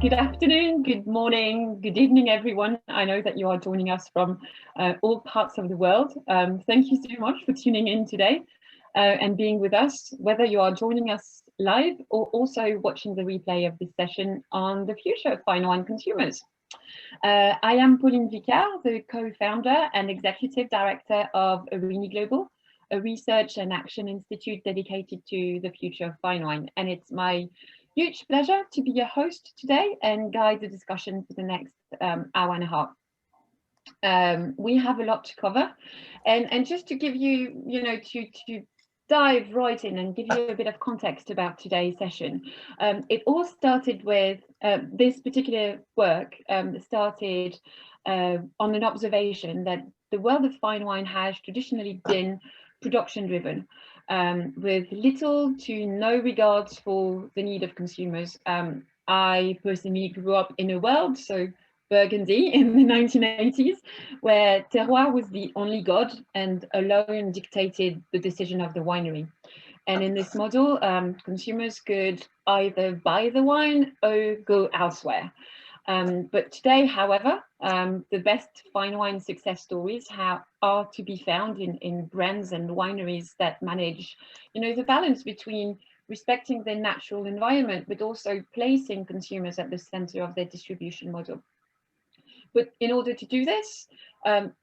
Good afternoon, good morning, good evening, everyone. I know that you are joining us from all parts of the world. Thank you so much for tuning in today and being with us, whether you are joining us live or also watching the replay of this session on the future of fine wine consumers. I am Pauline Vicard, the co-founder and executive director of ARENI Global, a research and action institute dedicated to the future of fine wine. And it's my huge pleasure to be your host today and guide the discussion for the next hour and a half. We have a lot to cover, and just to give you, to dive right in and give you a bit of context about today's session. It all started with this particular work started on an observation that the world of fine wine has traditionally been production driven, with little to no regards for the need of consumers. I personally grew up in a world, so Burgundy in the 1980s, where terroir was the only god and alone dictated the decision of the winery. And in this model, consumers could either buy the wine or go elsewhere. But today, however, the best fine wine success stories are to be found in brands and wineries that manage, the balance between respecting their natural environment, but also placing consumers at the center of their distribution model. But in order to do this,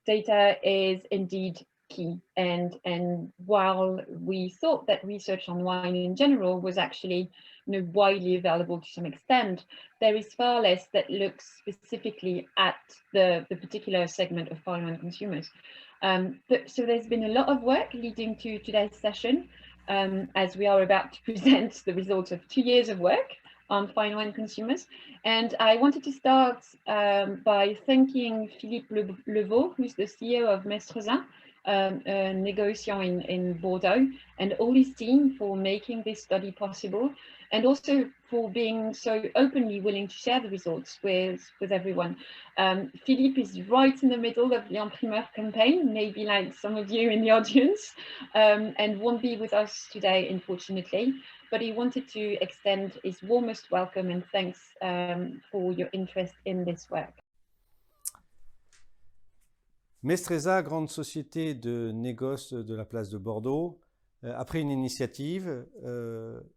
data is indeed key. And while we thought that research on wine in general was actually widely available to some extent, there is far less that looks specifically at the particular segment of fine wine consumers. So there's been a lot of work leading to today's session, as we are about to present the results of 2 years of work on fine wine consumers. And I wanted to start by thanking Philippe Levaux, who's the CEO of Mestrezin, a negociant in Bordeaux, and all his team for making this study possible, and also for being so openly willing to share the results with everyone. Philippe is right in the middle of the Imprimeur campaign, maybe like some of you in the audience, and won't be with us today, unfortunately. But he wanted to extend his warmest welcome and thanks for your interest in this work. Mestrezin, grande société de négoce de la place de Bordeaux, a pris une initiative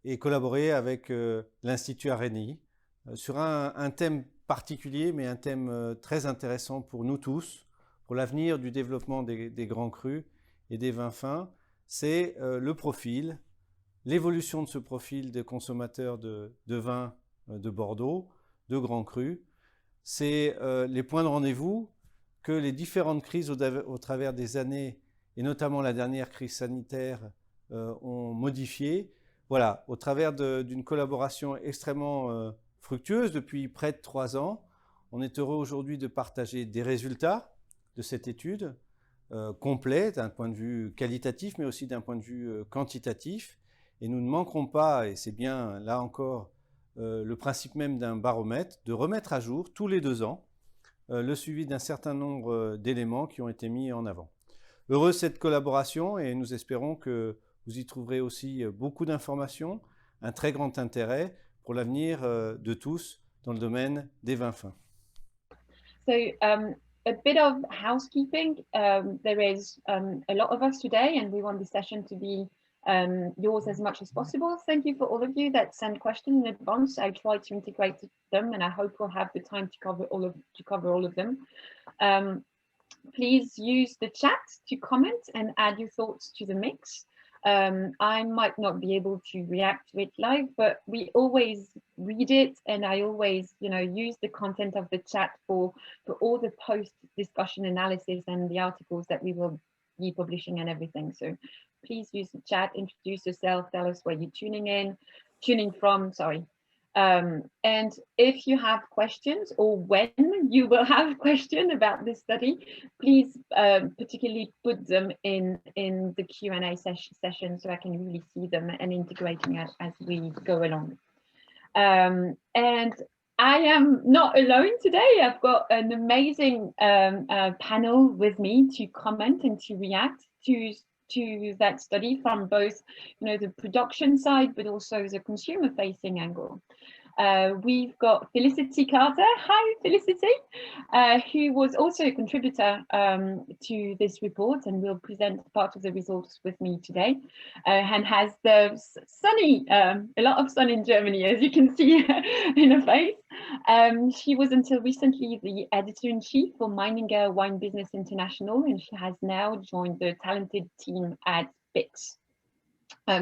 et collaboré avec l'Institut ARENI sur un thème particulier, mais un thème très intéressant pour nous tous, pour l'avenir du développement des grands crus et des vins fins. C'est le profil, l'évolution de ce profil des consommateurs de vins de Bordeaux, de grands crus. C'est les points de rendez-vous que les différentes crises au travers des années, et notamment la dernière crise sanitaire, ont modifié. Voilà, au travers d'une collaboration extrêmement fructueuse depuis près de 3 ans, on est heureux aujourd'hui de partager des résultats de cette étude complète d'un point de vue qualitatif, mais aussi d'un point de vue quantitatif. Et nous ne manquerons pas, et c'est bien là encore le principe même d'un baromètre, de remettre à jour tous les 2 ans le suivi d'un certain nombre d'éléments qui ont été mis en avant. Heureux cette collaboration et nous espérons que vous y trouverez aussi beaucoup d'informations, un très grand intérêt pour l'avenir de tous dans le domaine des vins fins. So, a bit of housekeeping. There is a lot of us today, and we want the session to be yours as much as possible. Thank you for all of you that sent questions in advance. I tried to integrate them, and I hope we'll have the time to cover all of them. Please use the chat to comment and add your thoughts to the mix. I might not be able to react to it live, but we always read it, and I always, use the content of the chat for all the post-discussion analysis and the articles that we will be publishing and everything. So please use the chat, introduce yourself, tell us where you're tuning from, sorry. And if you have questions, or when you will have questions about this study, please particularly put them in the Q&A session so I can really see them and integrating it as we go along. And I am not alone today. I've got an amazing panel with me to comment and to react to that study from both, the production side, but also the consumer-facing angle. We've got Felicity Carter. Hi, Felicity, who was also a contributor to this report and will present part of the results with me today, and has the sunny, a lot of sun in Germany, as you can see in her face. She was until recently the editor-in-chief for Meininger Wine Business International, and she has now joined the talented team at BIX.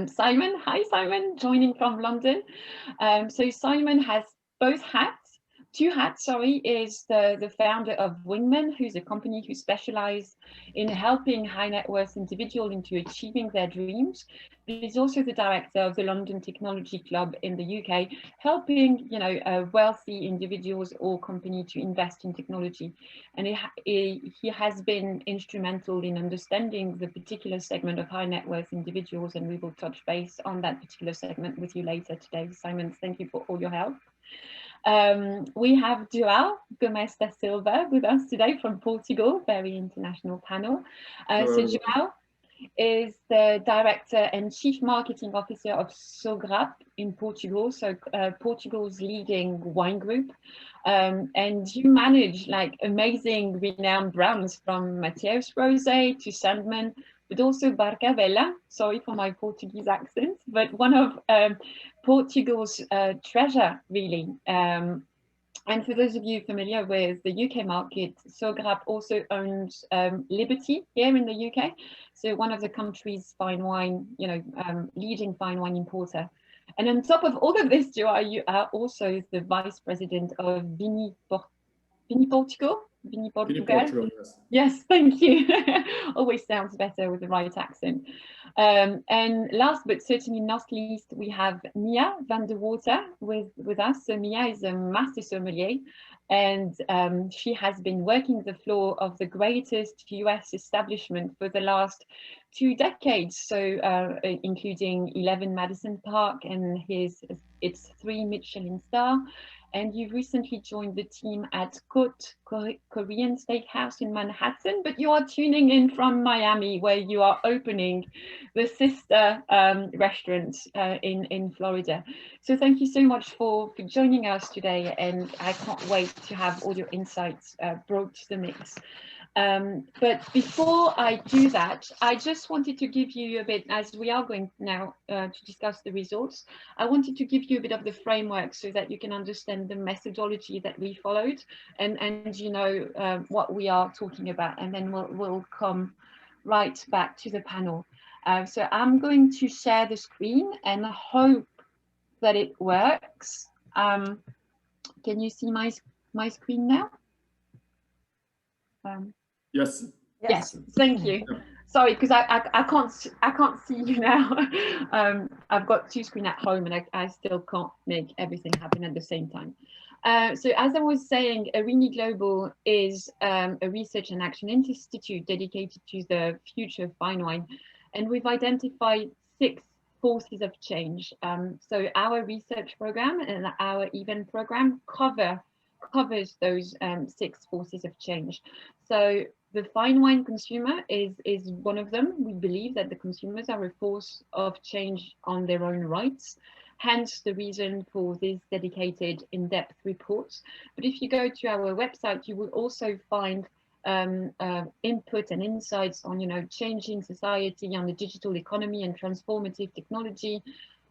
Simon, hi Simon, joining from London. So Simon has two hats, is the founder of Wingman, who's a company who specializes in helping high net worth individuals into achieving their dreams. But he's also the director of the London Technology Club in the UK, helping wealthy individuals or companies to invest in technology. And he has been instrumental in understanding the particular segment of high net worth individuals, and we will touch base on that particular segment with you later today. Simon, thank you for all your help. We have João Gomes da Silva with us today from Portugal, very international panel. So João is the director and chief marketing officer of Sograp in Portugal, so Portugal's leading wine group. And you manage like amazing renowned brands from Mateus Rosé to Sandman, but also Barcavella, sorry for my Portuguese accent, but one of Portugal's treasure, really. And for those of you familiar with the UK market, Sograp also owns Liberty here in the UK, so one of the country's fine wine, leading fine wine importer. And on top of all of this, you are also the vice president of Vini Portugal. Yes, thank you. Always sounds better with the right accent. And last but certainly not least, we have Mia van der Water with us. So Mia is a master sommelier, and she has been working the floor of the greatest US establishment for the last 2 decades. So including 11 Madison Park and its 3 Michelin star. And you've recently joined the team at Côte Korean Steakhouse in Manhattan, but you are tuning in from Miami, where you are opening the sister restaurant in Florida. So thank you so much for joining us today, and I can't wait to have all your insights brought to the mix. But before I do that, I just wanted to give you a bit, as we are going now to discuss the results, I wanted to give you a bit of the framework so that you can understand the methodology that we followed and what we are talking about, and then we'll come right back to the panel. So I'm going to share the screen and hope that it works. Can you see my screen now? Yes. Yes, thank you. Sorry, because I can't see you now. I've got 2 screens at home, and I still can't make everything happen at the same time. So as I was saying, ARENI Global is a research and action institute dedicated to the future of fine wine, and we've identified 6 forces of change. So our research program and our event program covers those 6 forces of change. So the fine wine consumer is one of them. We believe that the consumers are a force of change on their own rights, hence the reason for this dedicated in-depth report. But if you go to our website, you will also find input and insights on changing society, on the digital economy and transformative technology,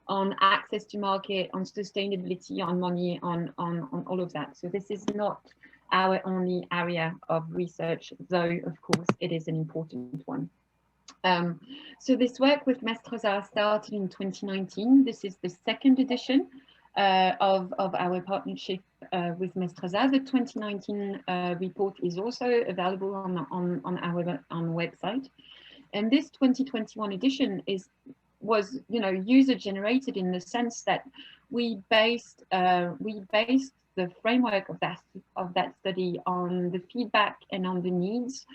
on access to market, on sustainability, on money, on all of that. So this is not our only area of research, though of course it is an important one. So this work with Mestre started in 2019. This is the 2nd edition of our partnership with Mestre. The 2019 report is also available on our website, and this 2021 edition was user generated in the sense that we based the framework of that study on the feedback and on the needs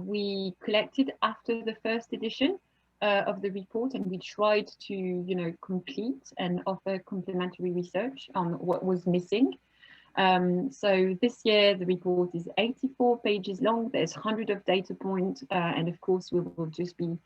we collected after the 1st edition of the report, and we tried to complete and offer complementary research on what was missing. So this year, the report is 84 pages long. There's hundreds of data points, and of course, we will just be,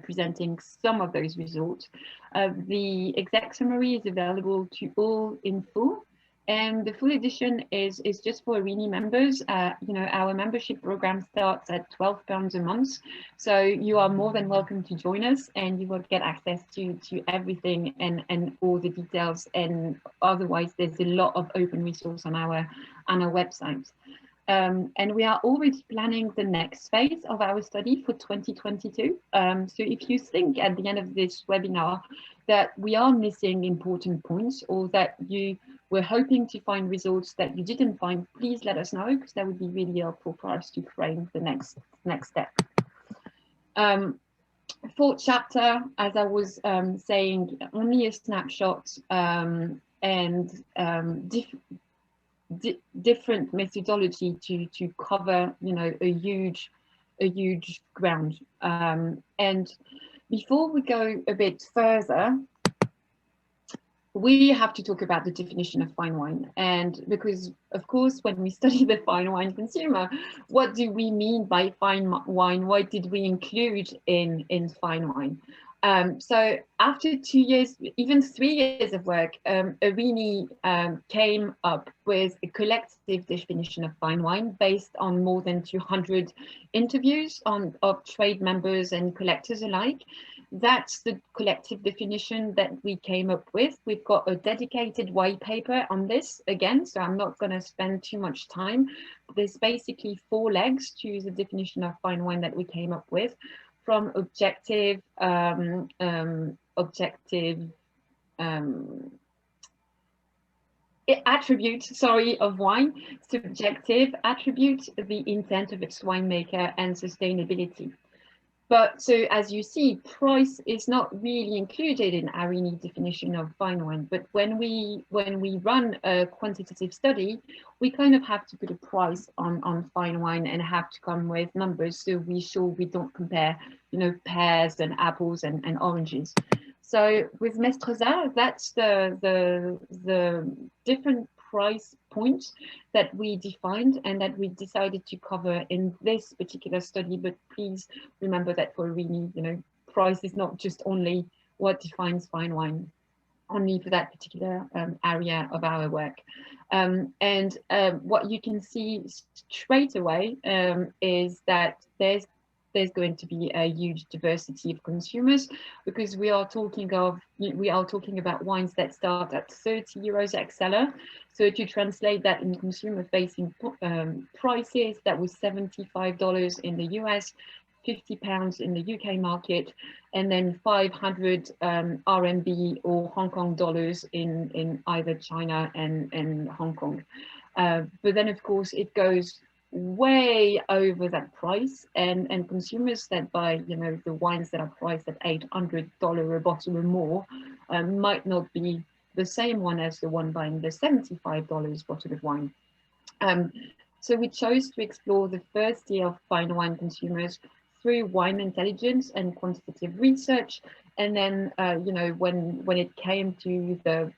presenting some of those results. The exec summary is available to all in full. And the full edition is just for ARENI members. Our membership program starts at £12 a month. So you are more than welcome to join us, and you will get access to everything and all the details. And otherwise, there's a lot of open resource on our website. And we are already planning the next phase of our study for 2022. So if you think at the end of this webinar that we are missing important points, or that you were hoping to find results that you didn't find, please let us know, because that would be really helpful for us to frame the next step. Fourth chapter, as I was saying, only a snapshot, and different methodology to cover, a huge ground. And before we go a bit further, we have to talk about the definition of fine wine. And because, of course, when we study the fine wine consumer, what do we mean by fine wine? What did we include in fine wine? So after 2 years, even 3 years of work, ARENI came up with a collective definition of fine wine based on more than 200 interviews of trade members and collectors alike. That's the collective definition that we came up with. We've got a dedicated white paper on this again, so I'm not going to spend too much time. There's basically 4 legs to the definition of fine wine that we came up with, from objective attribute, of wine, subjective attribute, the intent of its winemaker, and sustainability. But so as you see, price is not really included in ARENI definition of fine wine. But when we run a quantitative study, we kind of have to put a price on fine wine and have to come with numbers, so we sure we don't compare, pears and apples and oranges. So with Mestreza, that's the different price points that we defined and that we decided to cover in this particular study. But please remember that for ARENI, price is not just only what defines fine wine, only for that particular area of our work. What you can see straight away is that there's going to be a huge diversity of consumers, because we are talking about wines that start at 30 euros ex cellar. So to translate that in consumer facing prices, that was $75 in the US, £50 in the UK market, and then 500 RMB or Hong Kong dollars in either China and Hong Kong. But then of course it goes way over that price, and consumers that buy the wines that are priced at $800 a bottle or more might not be the same one as the one buying the $75 bottle of wine. So we chose to explore the first year of fine wine consumers through wine intelligence and quantitative research, and then when it came to the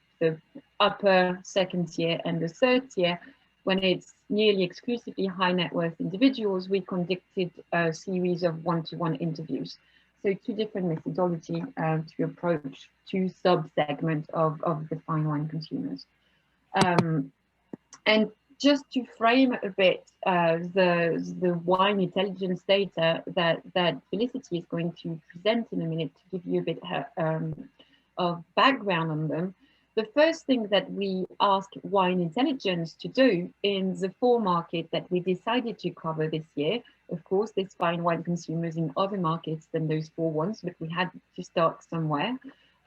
upper second tier and the third tier, when it's nearly exclusively high net worth individuals, we conducted a series of one-to-one interviews. So 2 different methodology to approach 2 sub-segments of the fine wine consumers. And just to frame a bit the wine intelligence data that Felicity is going to present in a minute, to give you a bit of background on them. The first thing that we asked wine intelligence to do in the 4 markets that we decided to cover this year, of course, there's fine wine consumers in other markets than those 4 ones, but we had to start somewhere,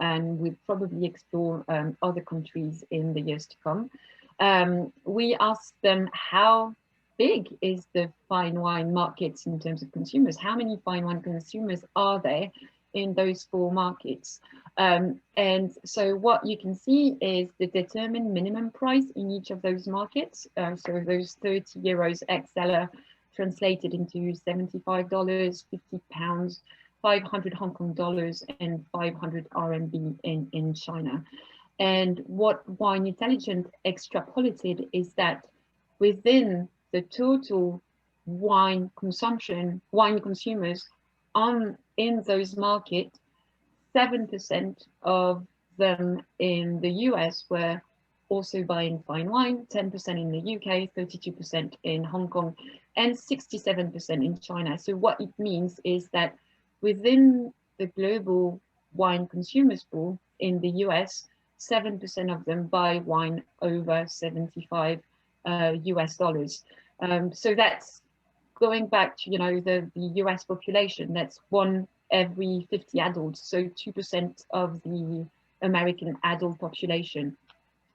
and we'll probably explore other countries in the years to come. We asked them, how big is the fine wine markets in terms of consumers? How many fine wine consumers are there in those 4 markets? And so what you can see is the determined minimum price in each of those markets. So those 30 euros ex cellar translated into $75, £50, 500 Hong Kong dollars, and 500 RMB in China. And what Wine Intelligence extrapolated is that within the total wine consumption, wine consumers in those markets, 7% of them in the US were also buying fine wine, 10% in the UK, 32% in Hong Kong, and 67% in China. So what it means is that within the global wine consumers pool in the US, 7% of them buy wine over 75 US dollars. So that's going back to, the US population, that's one every 50 adults, so 2% of the American adult population.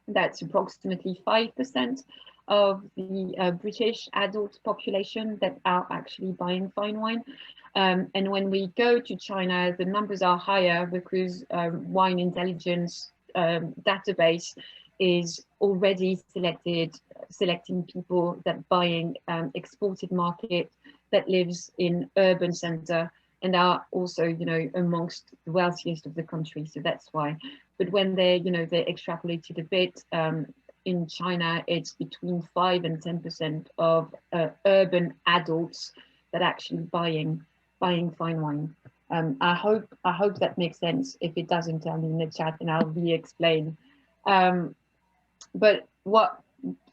That's approximately 5% of the British adult population that are actually buying fine wine. And when we go to China, the numbers are higher because Wine Intelligence database is already selecting people that buying exported market that lives in urban center and are also, amongst the wealthiest of the country. So that's why. But when they extrapolated a bit, in China, it's between 5 and 10% of urban adults that actually buying fine wine. I hope that makes sense. If it doesn't, tell me in the chat and I'll re-explain. But what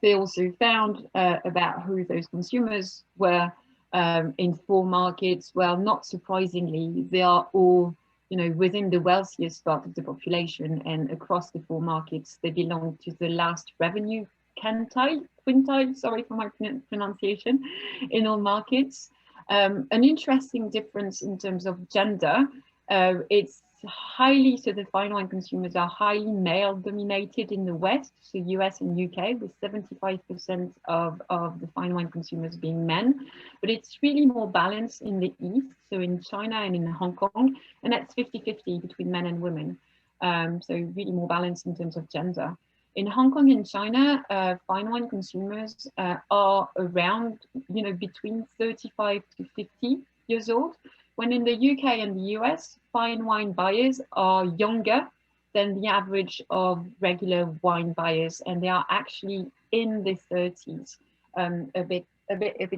they also found about who those consumers were in 4 markets, well, not surprisingly, they are all, within the wealthiest part of the population, and across the 4 markets, they belong to the last revenue quintile, sorry for my pronunciation, in all markets. An interesting difference in terms of gender, it's highly, so the fine wine consumers are highly male dominated in the West, so US and UK, with 75% of the fine wine consumers being men, but it's really more balanced in the East, so in China and in Hong Kong, and that's 50-50 between men and women. So really more balanced in terms of gender. In Hong Kong and China, fine wine consumers are around, between 35 to 50 years old, when in the UK and the US, fine wine buyers are younger than the average of regular wine buyers, and they are actually in the 30s, a bit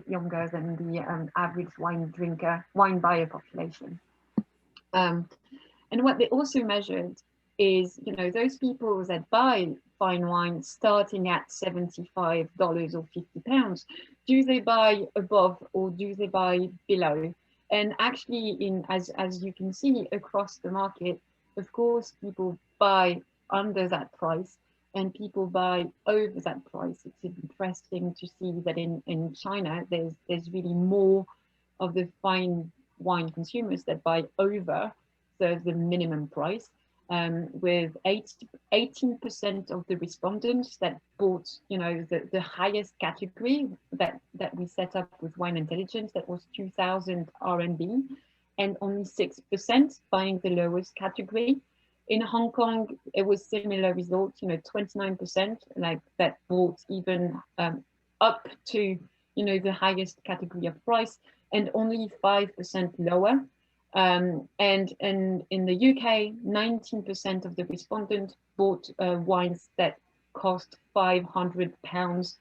younger than the average wine buyer population. And what they also measured is, those people that buy fine wine starting at $75 or £50, do they buy above or do they buy below? And actually, as you can see across the market, of course, people buy under that price and people buy over that price. It's interesting to see that in China, there's really more of the fine wine consumers that buy over the minimum price, with 18% of the respondents that bought, the highest category that we set up with Wine Intelligence, that was 2,000 RMB, and only 6% buying the lowest category. In Hong Kong, it was similar results, 29% like that bought even up to, the highest category of price, and only 5% lower. And in the UK, 19% of the respondents bought wines that cost £500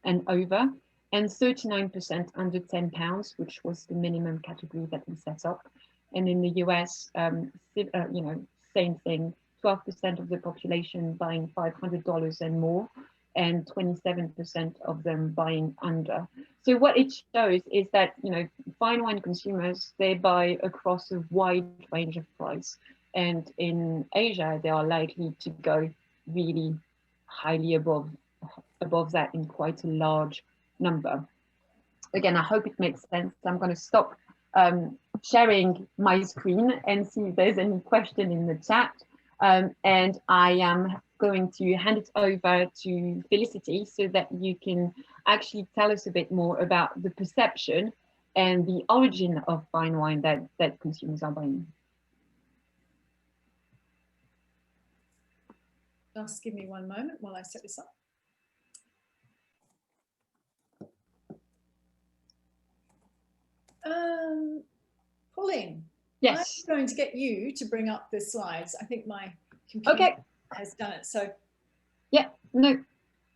and over, and 39% under £10, which was the minimum category that we set up. And in the US, same thing, 12% of the population buying $500 and more, and 27% of them buying under. So what it shows is that, fine wine consumers, they buy across a wide range of price. And in Asia, they are likely to go really highly above that in quite a large number. Again, I hope it makes sense. I'm going to stop sharing my screen and see if there's any question in the chat. And I am going to hand it over to Felicity so that you can actually tell us a bit more about the perception and the origin of fine wine that consumers are buying. Just give me one moment while I set this up. Pauline, yes, I'm going to get you to bring up the slides. I think my computer. Okay. has done it. So yeah, no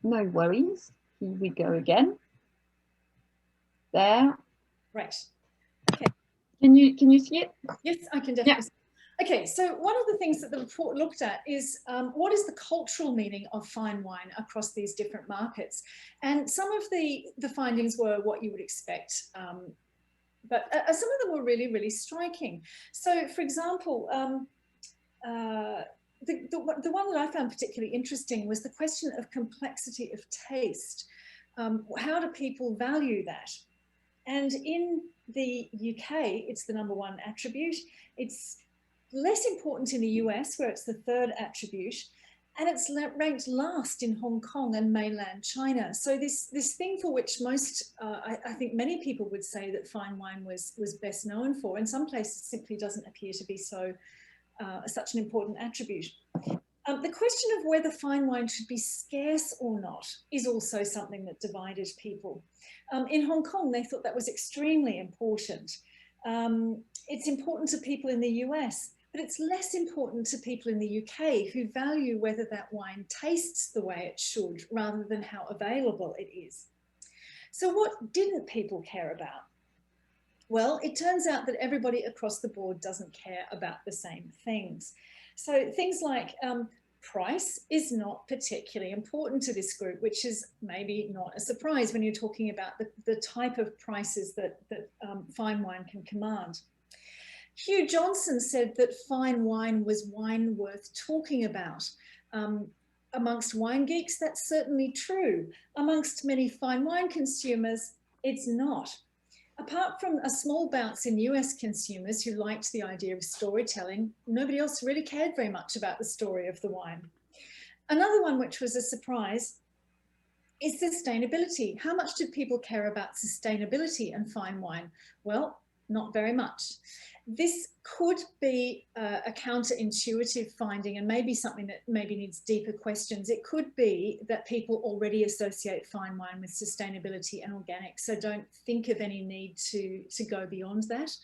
worries. Here we go again. There. right. Can you see it? Yes, I can definitely see. Okay, so one of the things that the report looked at is what is the cultural meaning of fine wine across these different markets? And some of the findings were what you would expect, but some of them were really, really striking. So, for example, the one that I found particularly interesting was the question of complexity of taste. How do people value that? And in the UK, it's the #1 attribute. It's less important in the US, where it's the 3rd attribute, and it's ranked last in Hong Kong and mainland China. So this thing for which most, I think many people would say that fine wine was best known for, in some places simply doesn't appear to be so such an important attribute. The question of whether fine wine should be scarce or not is also something that divided people. In Hong Kong, they thought that was extremely important. It's important to people in the US, but it's less important to people in the UK, who value whether that wine tastes the way it should rather than how available it is. So what didn't people care about? Well, it turns out that everybody across the board doesn't care about the same things. So things like price is not particularly important to this group, which is maybe not a surprise when you're talking about the type of prices that fine wine can command. Hugh Johnson said that fine wine was wine worth talking about. Amongst wine geeks, that's certainly true. Amongst many fine wine consumers, it's not. Apart from a small bounce in US consumers who liked the idea of storytelling, nobody else really cared very much about the story of the wine. Another one which was a surprise is sustainability. How much did people care about sustainability and fine wine? Well, not very much. This could be a counterintuitive finding, and maybe something that maybe needs deeper questions. It could be that people already associate fine wine with sustainability and organic, so don't think of any need to go beyond that.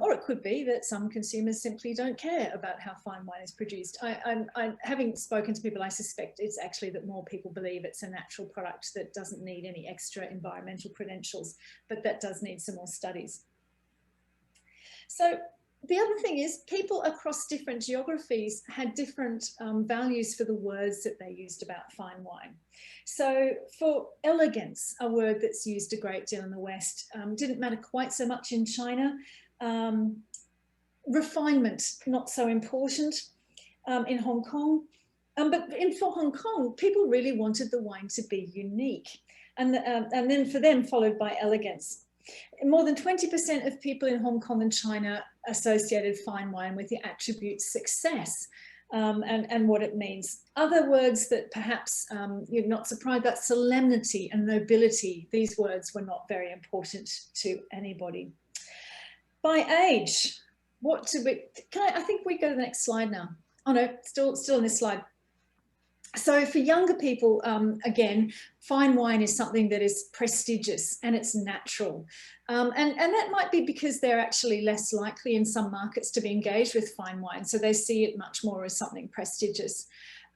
Or it could be that some consumers simply don't care about how fine wine is produced. Having spoken to people, I suspect it's actually that more people believe it's a natural product that doesn't need any extra environmental credentials, but that does need some more studies. So the other thing is people across different geographies had different values for the words that they used about fine wine. So for elegance, a word that's used a great deal in the West, didn't matter quite so much in China. Refinement, not so important in Hong Kong. But for Hong Kong, people really wanted the wine to be unique. And then for them, followed by elegance. More than 20% of people in Hong Kong and China associated fine wine with the attribute success and what it means. Other words that perhaps you're not surprised about, solemnity and nobility, these words were not very important to anybody. By age, what do we, I think we go to the next slide now. Oh no, still on this slide. So for younger people, again, fine wine is something that is prestigious and it's natural. And that might be because they're actually less likely in some markets to be engaged with fine wine. So they see it much more as something prestigious.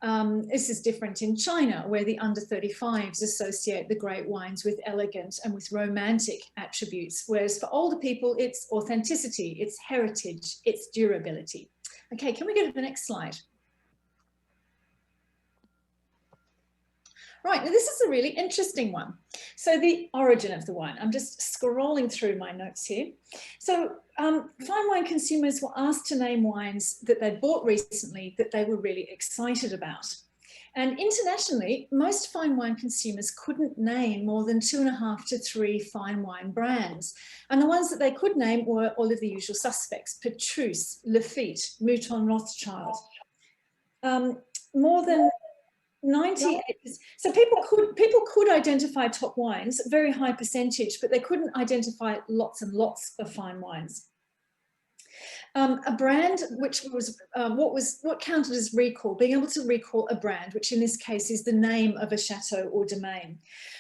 This is different in China, where the under 35s associate the great wines with elegant and with romantic attributes. Whereas for older people, it's authenticity, it's heritage, it's durability. Okay, can we go to the next slide? Right, now this is a really interesting one. So the origin of the wine, I'm just scrolling through my notes here. So fine wine consumers were asked to name wines that they'd bought recently that they were really excited about. And internationally, most fine wine consumers couldn't name more than 2.5 to 3 fine wine brands. And the ones that they could name were all of the usual suspects: Petrus, Lafite, Mouton Rothschild. More than 98%. So people could identify top wines, very high percentage, but they couldn't identify lots and lots of fine wines. A brand which was what counted as recall, being able to recall a brand, which in this case is the name of a chateau or domain.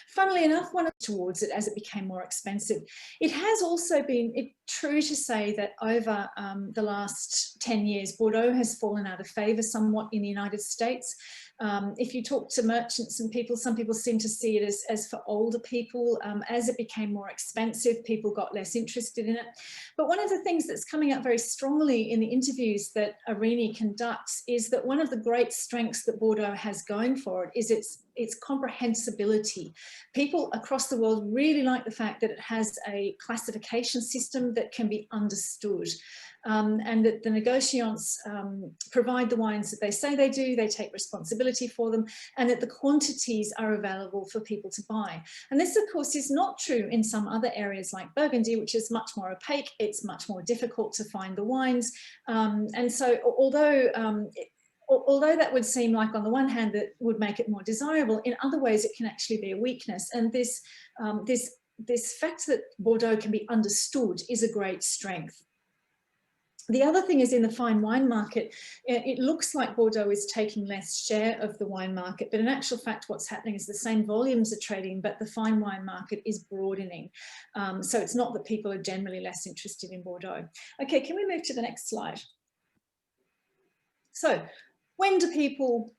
Funnily enough, one towards it as it became more expensive. It has also been true to say that over the last 10 years, Bordeaux has fallen out of favour somewhat in the United States. If you talk to merchants and people, some people seem to see it as for older people. As it became more expensive, people got less interested in it. But one of the things that's coming up very strongly in the interviews that ARENI conducts is that one of the great strengths that Bordeaux has going for it is its comprehensibility. People across the world really like the fact that it has a classification system that can be understood. And that the negociants provide the wines that they say they do, they take responsibility for them, and that the quantities are available for people to buy. And this, of course, is not true in some other areas like Burgundy, which is much more opaque. It's much more difficult to find the wines. And so although that would seem like on the one hand that would make it more desirable, in other ways it can actually be a weakness. And this fact that Bordeaux can be understood is a great strength. The other thing is in the fine wine market, it looks like Bordeaux is taking less share of the wine market, but in actual fact, what's happening is the same volumes are trading, but the fine wine market is broadening. So it's not that people are generally less interested in Bordeaux. Okay, can we move to the next slide? So, when do people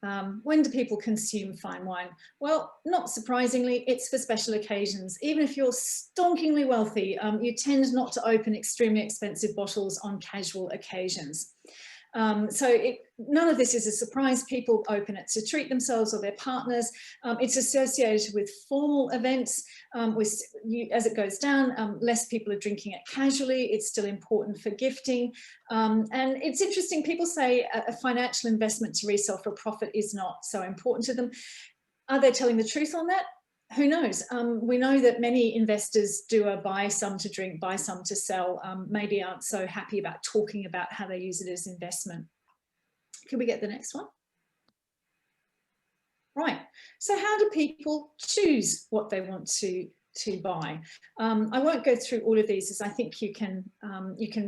consume fine wine? Well, not surprisingly, it's for special occasions. Even if you're stonkingly wealthy, you tend not to open extremely expensive bottles on casual occasions. None of this is a surprise. People open it to treat themselves or their partners. It's associated with formal events. As it goes down, less people are drinking it casually. It's still important for gifting. And it's interesting, people say a financial investment to resell for profit is not so important to them. Are they telling the truth on that? Who knows? We know that many investors do a buy some to drink, buy some to sell, maybe aren't so happy about talking about how they use it as investment. Can we get the next one? Right, so how do people choose what they want to buy? I won't go through all of these as I think you can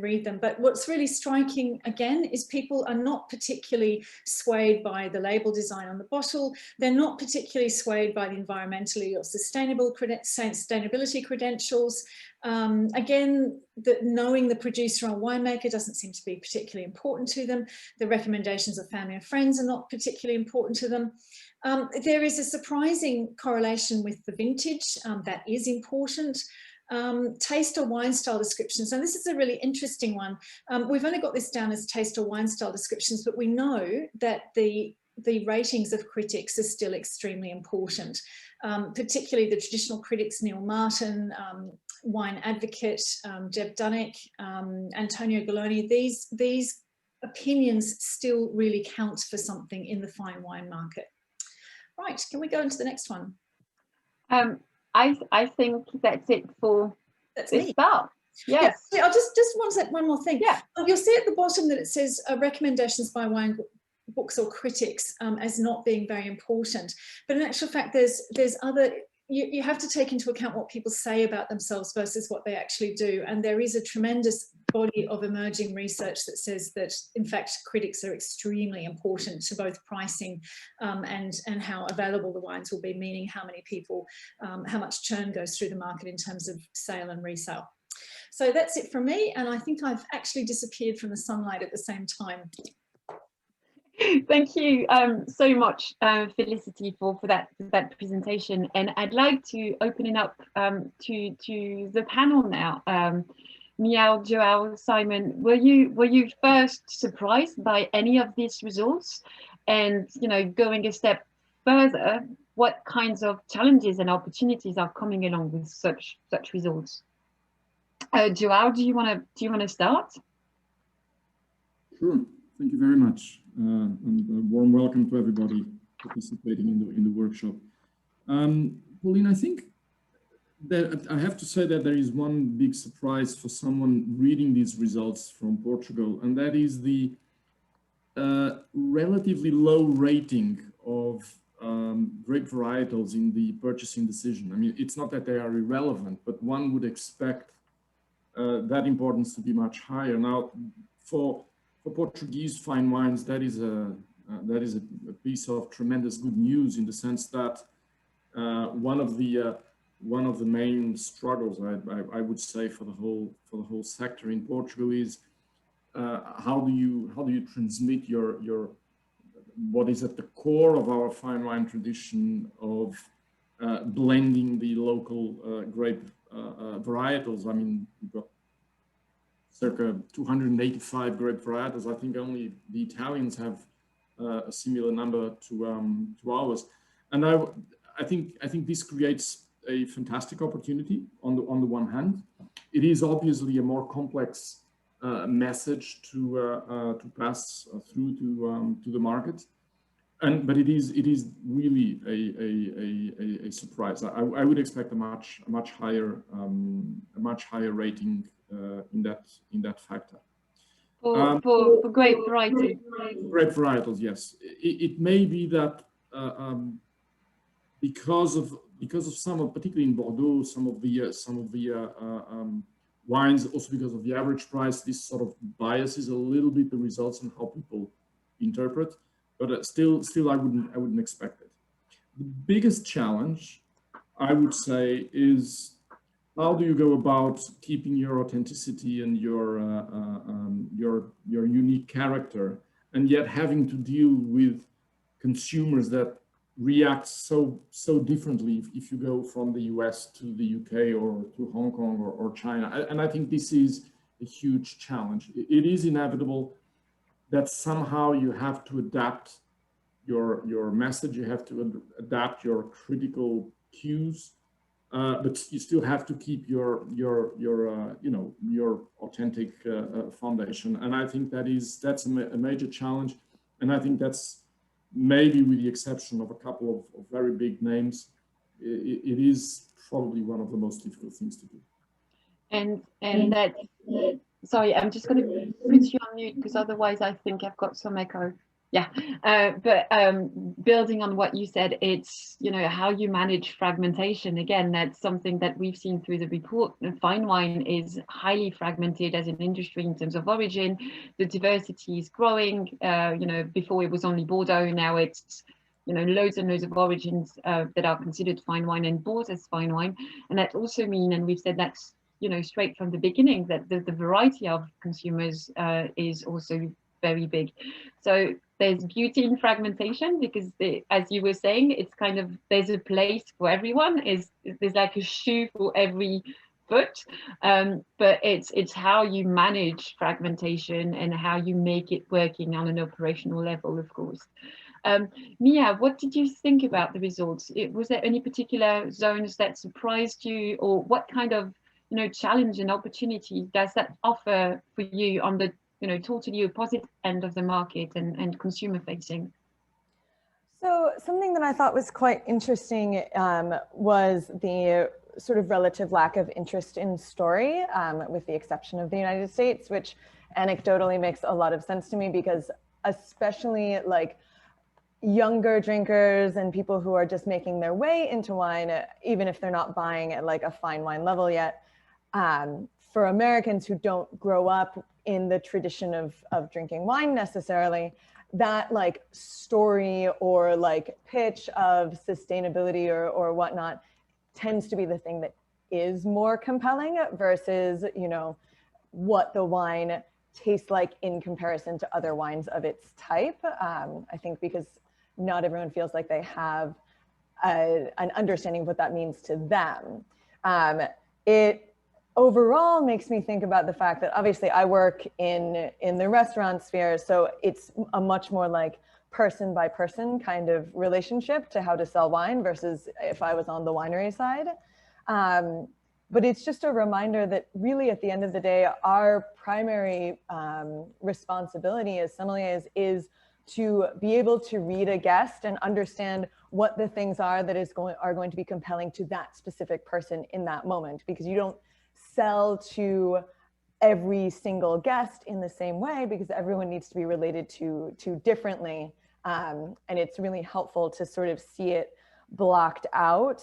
read them, but what's really striking again is people are not particularly swayed by the label design on the bottle. They're not particularly swayed by the environmentally or sustainability credentials. Again, knowing the producer or winemaker doesn't seem to be particularly important to them. The recommendations of family and friends are not particularly important to them. There is a surprising correlation with the vintage, that is important. Taste or wine style descriptions, and this is a really interesting one. We've only got this down as taste or wine style descriptions, but we know that the ratings of critics are still extremely important, particularly the traditional critics, Neil Martin, Wine Advocate, Jeb Dunnick, Antonio Galloni. These opinions still really count for something in the fine wine market. Right, can we go into the next one? I think that's it for this part. Yes. Yeah, I'll just one more thing. Yeah. You'll see at the bottom that it says recommendations by wine books or critics as not being very important. But in actual fact, there's other. You have to take into account what people say about themselves versus what they actually do. And there is a tremendous body of emerging research that says that, in fact, critics are extremely important to both pricing and how available the wines will be, meaning how many people, how much churn goes through the market in terms of sale and resale. So that's it from me. And I think I've actually disappeared from the sunlight at the same time. Thank you so much, Felicity, for that presentation. And I'd like to open it up to the panel now. Miao, Joao, Simon, were you first surprised by any of these results? And going a step further, what kinds of challenges and opportunities are coming along with such results? Joao, do you want to start? Sure. Thank you very much, and a warm welcome to everybody participating in the workshop. Pauline, I think that I have to say that there is one big surprise for someone reading these results from Portugal, and that is the relatively low rating of grape varietals in the purchasing decision. I mean, it's not that they are irrelevant, but one would expect that importance to be much higher. Now, for Portuguese fine wines, that is a piece of tremendous good news, in the sense that one of the main struggles, I would say, for the whole sector in Portugal is how do you transmit your what is at the core of our fine wine tradition of blending the local grape varietals. I mean, we've got circa 285 grape varietals. I think only the Italians have a similar number to ours, and I think this creates a fantastic opportunity. On the one hand, it is obviously a more complex message to pass through to the market, but it is really a surprise. I would expect a much higher rating in that factor. For grape variety. Grape varietals, yes. It may be that because of some of, particularly in Bordeaux, some of the wines, also because of the average price, this sort of biases a little bit the results and how people interpret. But still, I wouldn't expect it. The biggest challenge, I would say, is how do you go about keeping your authenticity and your unique character, and yet having to deal with consumers that react so differently if you go from the US to the UK or to Hong Kong or China. And I think this is a huge challenge. It is inevitable that somehow you have to adapt your message, you have to adapt your critical cues, but you still have to keep your authentic foundation. And I think that's a major challenge. And I think that's, maybe with the exception of a couple of very big names, it is probably one of the most difficult things to do. And that, sorry, I'm just going to put you on mute, because otherwise I think I've got some echo. Yeah, but building on what you said, it's, how you manage fragmentation. Again, that's something that we've seen through the report. Fine wine is highly fragmented as an industry in terms of origin. The diversity is growing. Before it was only Bordeaux, now it's loads and loads of origins that are considered fine wine and bought as fine wine. And that also means, and we've said that's straight from the beginning, that the variety of consumers is also very big. So there's beauty in fragmentation, because as you were saying, it's kind of, there's a place for everyone. There's like a shoe for every foot, but it's how you manage fragmentation and how you make it working on an operational level, of course. Mia, what did you think about the results? Was there any particular zones that surprised you, or what kind of challenge and opportunity does that offer for you on the totally opposite end of the market and consumer facing? So something that I thought was quite interesting was the sort of relative lack of interest in story, with the exception of the United States, which anecdotally makes a lot of sense to me, because especially like younger drinkers and people who are just making their way into wine, even if they're not buying at like a fine wine level yet, for Americans who don't grow up in the tradition of drinking wine necessarily, that like story or like pitch of sustainability or whatnot tends to be the thing that is more compelling versus, what the wine tastes like in comparison to other wines of its type. I think because not everyone feels like they have an understanding of what that means to them. It overall makes me think about the fact that obviously I work in the restaurant sphere, so it's a much more like person by person kind of relationship to how to sell wine versus if I was on the winery side. But it's just a reminder that really at the end of the day, our primary responsibility as sommeliers is to be able to read a guest and understand what the things are that are going to be compelling to that specific person in that moment, because you don't sell to every single guest in the same way, because everyone needs to be related to differently. And it's really helpful to sort of see it blocked out,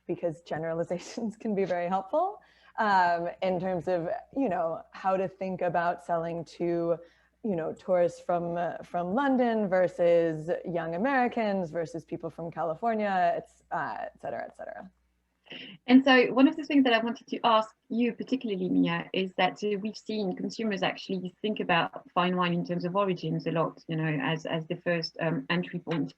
because generalizations can be very helpful. in terms of, you know, how to think about selling to, you know, tourists from London versus young Americans versus people from California, et cetera, et cetera. And so one of the things that I wanted to ask you particularly, Mia, is that we've seen consumers actually think about fine wine in terms of origins a lot, you know, as the first entry point.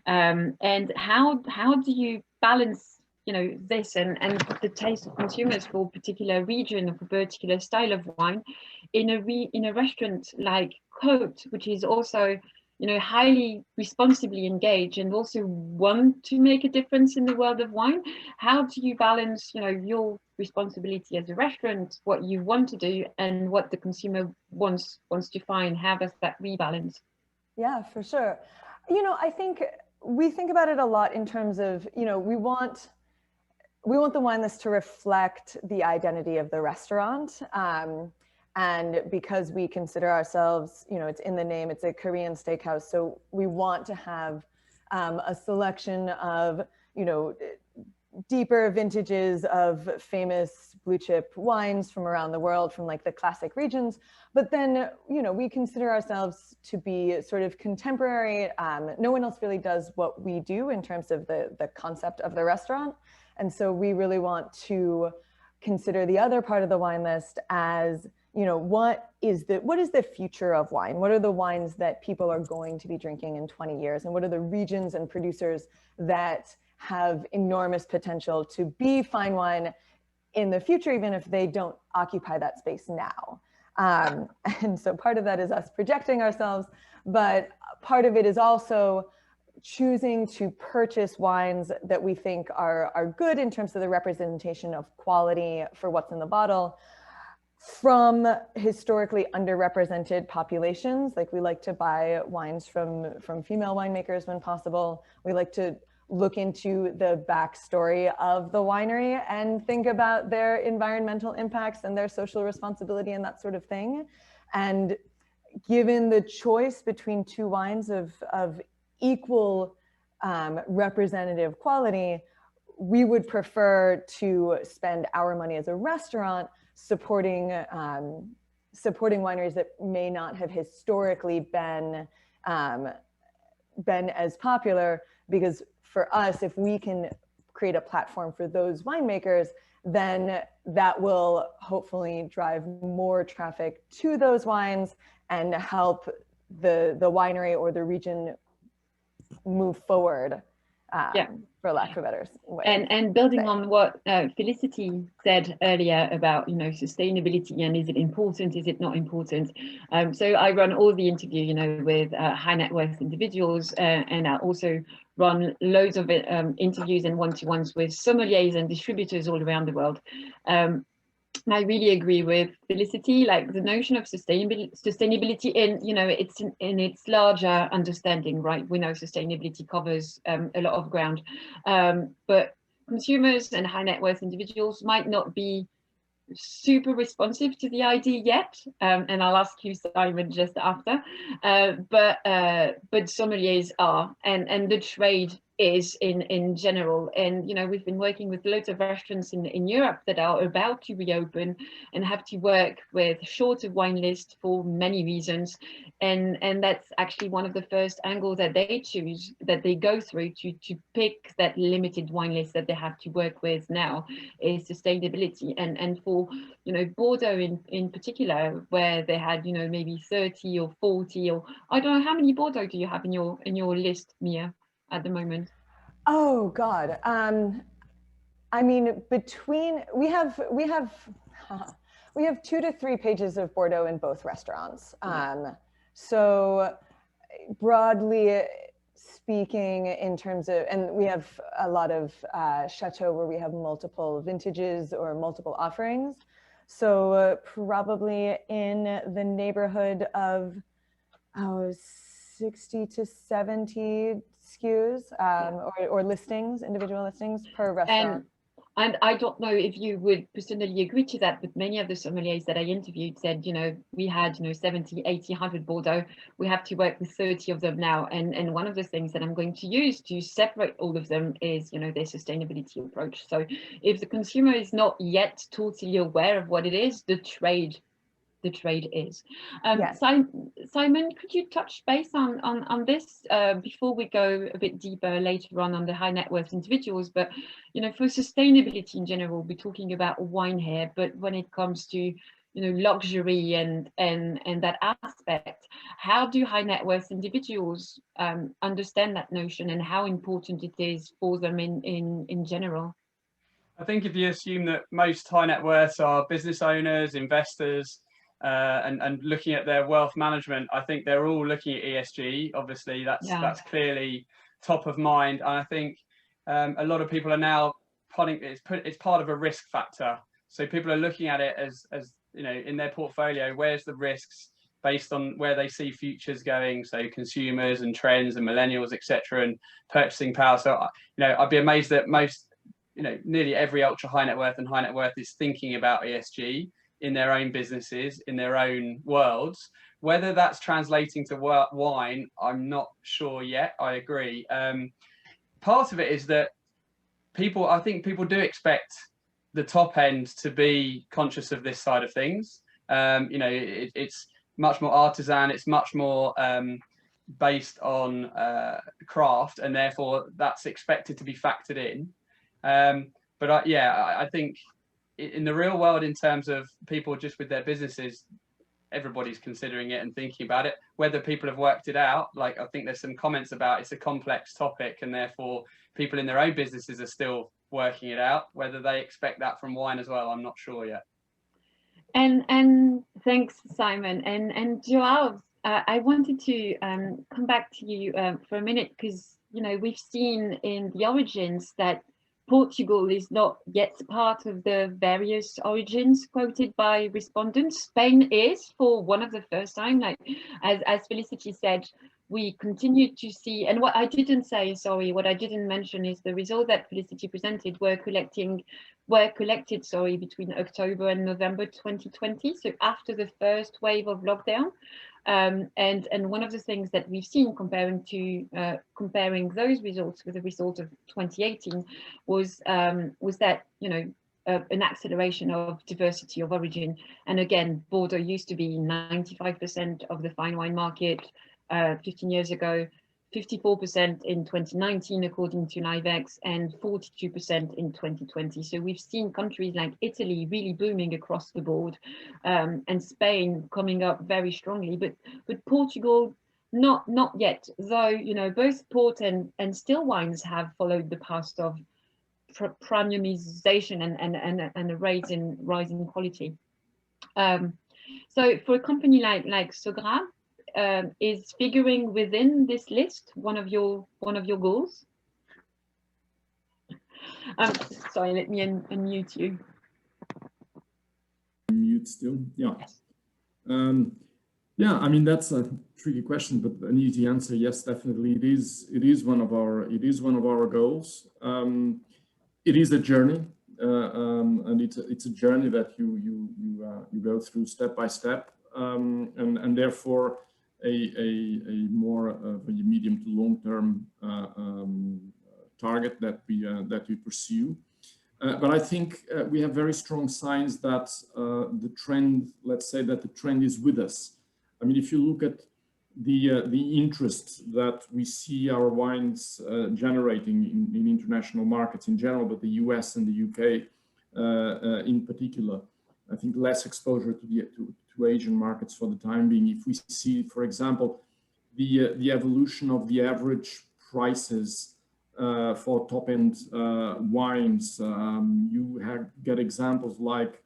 And how do you balance, you know, this and the taste of consumers for a particular region or for a particular style of wine in a restaurant like Côte, which is also, you know, highly responsibly engaged and also want to make a difference in the world of wine? How do you balance, you know, your responsibility as a restaurant, what you want to do, and what the consumer wants to find? How does that rebalance? Yeah, for sure. You know, I think we think about it a lot in terms of, you know, we want the wine list to reflect the identity of the restaurant. And because we consider ourselves, you know, it's in the name, it's a Korean steakhouse. So we want to have a selection of, you know, deeper vintages of famous blue chip wines from around the world, from like the classic regions. But then, you know, we consider ourselves to be sort of contemporary. No one else really does what we do in terms of the concept of the restaurant. And so we really want to consider the other part of the wine list as, you know, what is the future of wine? What are the wines that people are going to be drinking in 20 years? And what are the regions and producers that have enormous potential to be fine wine in the future, even if they don't occupy that space now? And so part of that is us projecting ourselves, but part of it is also choosing to purchase wines that we think are good in terms of the representation of quality for what's in the bottle from historically underrepresented populations. Like, we like to buy wines from female winemakers when possible. We like to look into the backstory of the winery and think about their environmental impacts and their social responsibility and that sort of thing. And given the choice between two wines of equal representative quality, we would prefer to spend our money as a restaurant supporting wineries that may not have historically been as popular, because for us, if we can create a platform for those winemakers, then that will hopefully drive more traffic to those wines and help the winery or the region move forward, for lack of a better way. And building on what Felicity said earlier about, you know, sustainability and is it important, is it not important? So I run all the interview, you know, with high net worth individuals, and I also run loads of interviews and one-to-ones with sommeliers and distributors all around the world. I really agree with Felicity, like the notion of sustainability in, you know, it's in its larger understanding, right? We know sustainability covers a lot of ground, but consumers and high net worth individuals might not be super responsive to the idea yet, and I'll ask you, Simon, just after, but sommeliers are, and the trade is in general. And, you know, we've been working with loads of restaurants in Europe that are about to reopen and have to work with shorter wine lists for many reasons, and that's actually one of the first angles that they choose, that they go through to pick that limited wine list that they have to work with now, is sustainability. And for, you know, Bordeaux in particular, where they had, you know, maybe 30 or 40, or I don't know, how many Bordeaux do you have in your list, Mia, at the moment? Oh God, I mean, we have 2 to 3 pages of Bordeaux in both restaurants. So broadly speaking, in terms of, and we have a lot of chateau where we have multiple vintages or multiple offerings. So probably in the neighborhood of 60 to 70 SKUs or listings, individual listings per restaurant. And I don't know if you would personally agree to that, but many of the sommeliers that I interviewed said, we had, 70, 80, 100 Bordeaux. We have to work with 30 of them now. And one of the things that I'm going to use to separate all of them is, their sustainability approach. So if the consumer is not yet totally aware of what it is, the trade is. Yes. Simon, could you touch base on this before we go a bit deeper later on the high net worth individuals? But for sustainability in general, we're talking about wine here, but when it comes to luxury and that aspect, how do high net worth individuals understand that notion and how important it is for them in general? I think if you assume that most high net worths are business owners, investors, and looking at their wealth management, I think they're all looking at ESG. Obviously, that's clearly top of mind. And I think a lot of people are now putting it's part of a risk factor. So people are looking at it as in their portfolio, where's the risks based on where they see futures going. So consumers and trends and millennials, etc., and purchasing power. So I'd be amazed that nearly every ultra high net worth and high net worth is thinking about ESG in their own businesses, in their own worlds. Whether that's translating to wine, I'm not sure yet. I agree. Part of it is that I think people do expect the top end to be conscious of this side of things. It's much more artisan. It's much more based on craft, and therefore that's expected to be factored in. But I think in the real world, in terms of people just with their businesses, everybody's considering it and thinking about it. Whether people have worked it out, like I think there's some comments about it's a complex topic, and therefore people in their own businesses are still working it out. Whether they expect that from wine as well, I'm not sure yet. And thanks, Simon. And Joao, I wanted to come back to you for a minute, because we've seen in the origins that Portugal is not yet part of the various origins quoted by respondents. Spain is, for one of the first time, like as Felicity said, we continue to see, and what I didn't mention is the result that Felicity presented were collected between October and November 2020, so after the first wave of lockdown. And one of the things that we've seen comparing those results with the result of 2018 was that an acceleration of diversity of origin. And again, Bordeaux used to be 95% of the fine wine market 15 years ago, 54% in 2019 according to LiveX, and 42% in 2020. So we've seen countries like Italy really booming across the board, and Spain coming up very strongly, but Portugal not yet, though both port and still wines have followed the path of premiumization and a rise in quality. So for a company like Sogras, is figuring within this list one of your goals? Sorry, let me unmute you. Mute still, yeah. Yes. Yeah, I mean, that's a tricky question, but an easy answer, yes, definitely. It is one of our goals. It is a journey, and it's a journey that you go through step by step, and therefore a more of a medium to long term target that we pursue. But I think we have very strong signs that the trend, let's say that the trend is with us. I mean, if you look at the interest that we see our wines generating in international markets in general, but the US and the UK in particular, I think less exposure to Asian markets for the time being. If we see, for example, the evolution of the average prices for top-end wines, you get examples like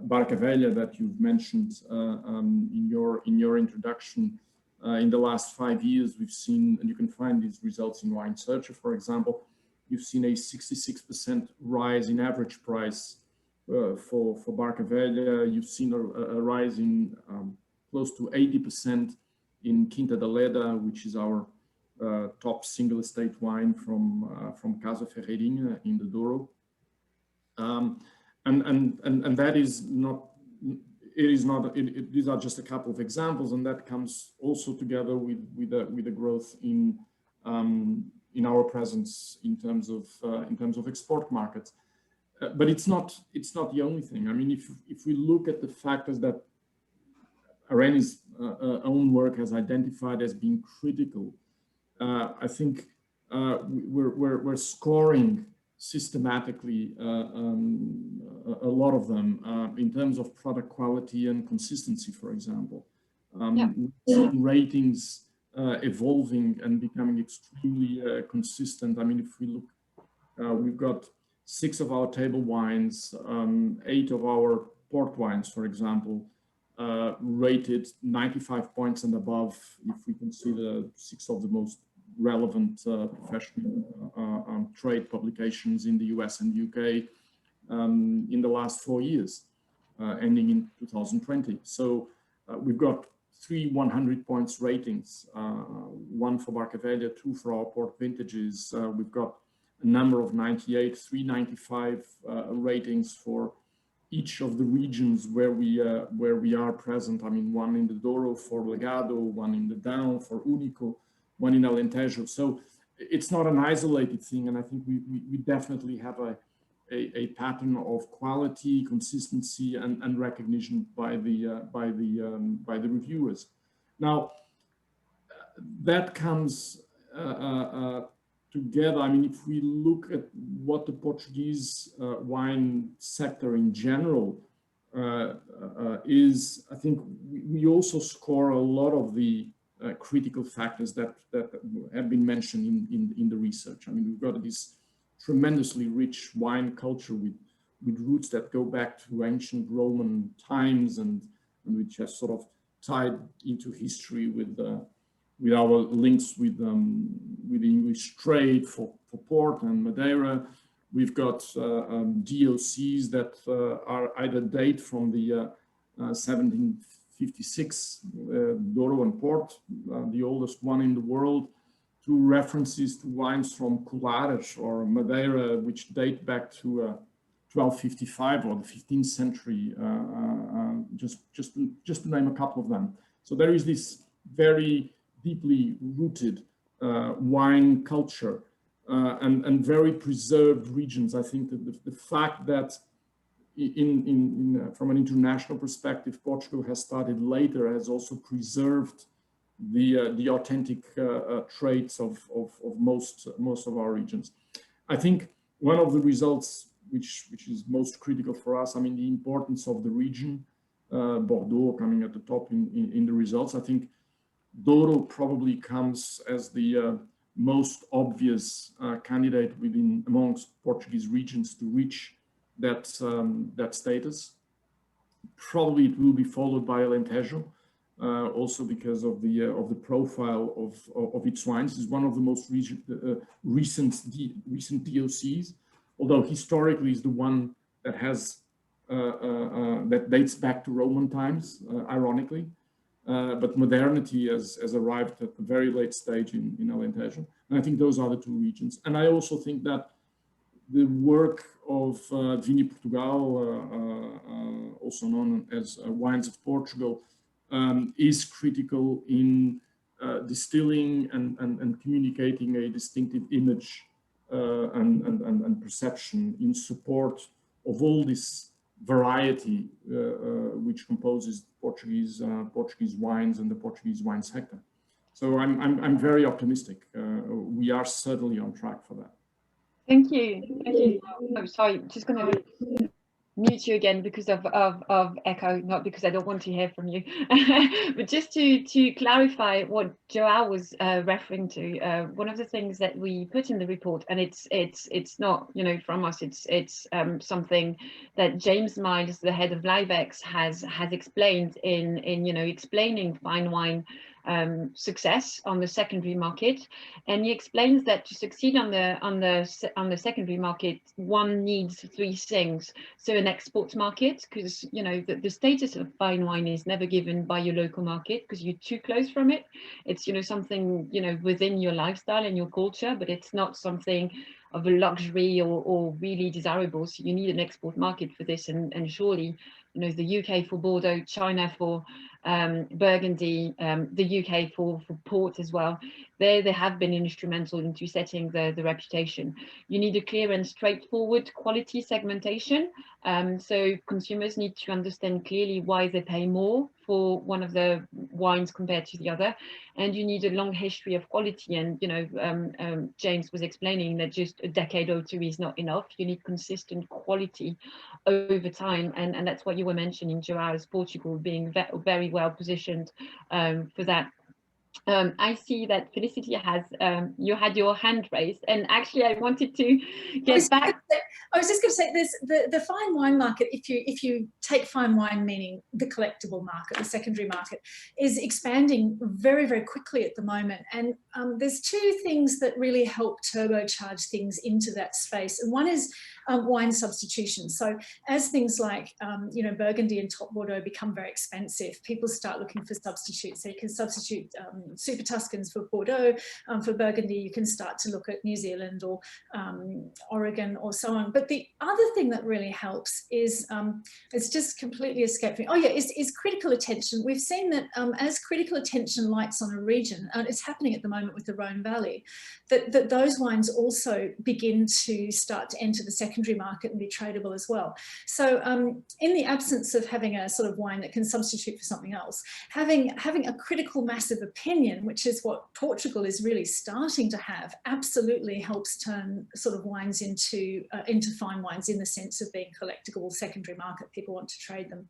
Barca Velha that you've mentioned in your introduction. In the last 5 years, we've seen, and you can find these results in Wine Searcher, for example, you've seen a 66% rise in average price for Barca Velha. You've seen a rise in close to 80% in Quinta da Leda, which is our top single estate wine from Casa Ferreirinha in the Douro. And that is not, these are just a couple of examples, and that comes also together with the growth in our presence in terms of export markets. But it's not the only thing. I mean, if we look at the factors that ARENI's own work has identified as being critical, I think we're scoring systematically a lot of them in terms of product quality and consistency, for example. Ratings evolving and becoming extremely consistent. I mean, if we look, we've got 6 of our table wines, 8 of our port wines, for example, rated 95 points and above, if we consider 6 of the most relevant professional trade publications in the US and UK in the last 4 years, ending in 2020. So we've got 3 100 points ratings, 1 for Barcavellia, 2 for our port vintages. We've got a number of 98, 395 ratings for each of the regions where we are present. I mean, 1 in the Douro for Legado, 1 in the Down for Único, 1 in Alentejo. So it's not an isolated thing, and I think we definitely have a pattern of quality, consistency, and recognition by the reviewers. Now, that comes together. I mean, if we look at what the Portuguese wine sector in general is, I think we also score a lot of the critical factors that have been mentioned in the research. I mean, we've got this tremendously rich wine culture with roots that go back to ancient Roman times and which has sort of tied into history with our links with the English trade for port and Madeira. We've got DOCs that are either date from the 1756 Douro and Port, the oldest one in the world, to references to wines from Colares or Madeira, which date back to 1255 or the 15th century, just to name a couple of them. So there is this very deeply rooted wine culture and very preserved regions. I think that the fact that from an international perspective, Portugal has started later has also preserved the authentic traits of most of our regions. I think one of the results which is most critical for us, I mean, the importance of the region, Bordeaux coming at the top in the results. I think Douro probably comes as the most obvious candidate amongst Portuguese regions to reach that status. Probably it will be followed by Alentejo, also because of the profile of its wines. It's one of the most recent DOCs, although historically is the one that has that dates back to Roman times, ironically. But modernity has arrived at a very late stage in Alentejo. And I think those are the 2 regions. And I also think that the work of Vinho Portugal, also known as Wines of Portugal, is critical in distilling and communicating a distinctive image and perception in support of all this variety which composes Portuguese wines and the Portuguese wine sector. So I'm very optimistic. We are certainly on track for that. Thank you. Thank you. Oh, sorry, just going to mute you again because of echo, not because I don't want to hear from you, but just to clarify what Joao was referring to. One of the things that we put in the report, and it's not from us, it's something that James Miles, the head of Livex, has explained in explaining fine wine success on the secondary market, and he explains that to succeed on the secondary market, one needs 3 things. So an export market, because the status of fine wine is never given by your local market because you're too close from it. It's something within your lifestyle and your culture, but it's not something of a luxury or really desirable. So you need an export market for this, and surely, you know, the UK for Bordeaux, China for Burgundy, the UK for port as well. They have been instrumental into setting the reputation. You need a clear and straightforward quality segmentation. So consumers need to understand clearly why they pay more for one of the wines compared to the other. And you need a long history of quality. And, you know, James was explaining that just a decade or two is not enough. You need consistent quality over time. And that's what you were mentioning, Joao, as Portugal being very well positioned for that. I see that Felicity has, you had your hand raised, and actually I wanted to get back. I was just going to say, there's the fine wine market, if you take fine wine, meaning the collectible market, the secondary market, is expanding very, very quickly at the moment. And there's two things that really help turbocharge things into that space. And one is wine substitution. So as things like, you know, Burgundy and Top Bordeaux become very expensive, people start looking for substitutes. So you can substitute Super Tuscans for Bordeaux. For Burgundy, you can start to look at New Zealand or Oregon or so on. But the other thing that really helps is, it's just completely escaped me. Oh yeah, is critical attention. We've seen that as critical attention lights on a region, and it's happening at the moment with the Rhone Valley, that those wines also begin to start to enter the secondary market and be tradable as well. So in the absence of having a sort of wine that can substitute for something else, having a critical mass of opinion, which is what Portugal is really starting to have, absolutely helps turn sort of wines into fine wines, in the sense of being collectible secondary market. People want to trade them.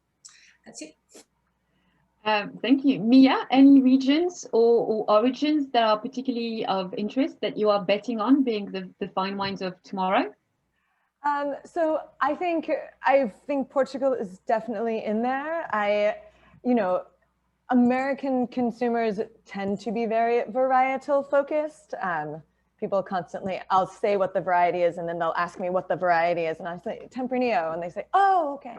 That's it. Thank you. Mia, any regions or origins that are particularly of interest that you are betting on being the fine wines of tomorrow? So I think Portugal is definitely in there. You know, American consumers tend to be very varietal focused. People constantly, I'll say what the variety is, and then they'll ask me what the variety is, and I say Tempranillo, and they say, oh, okay.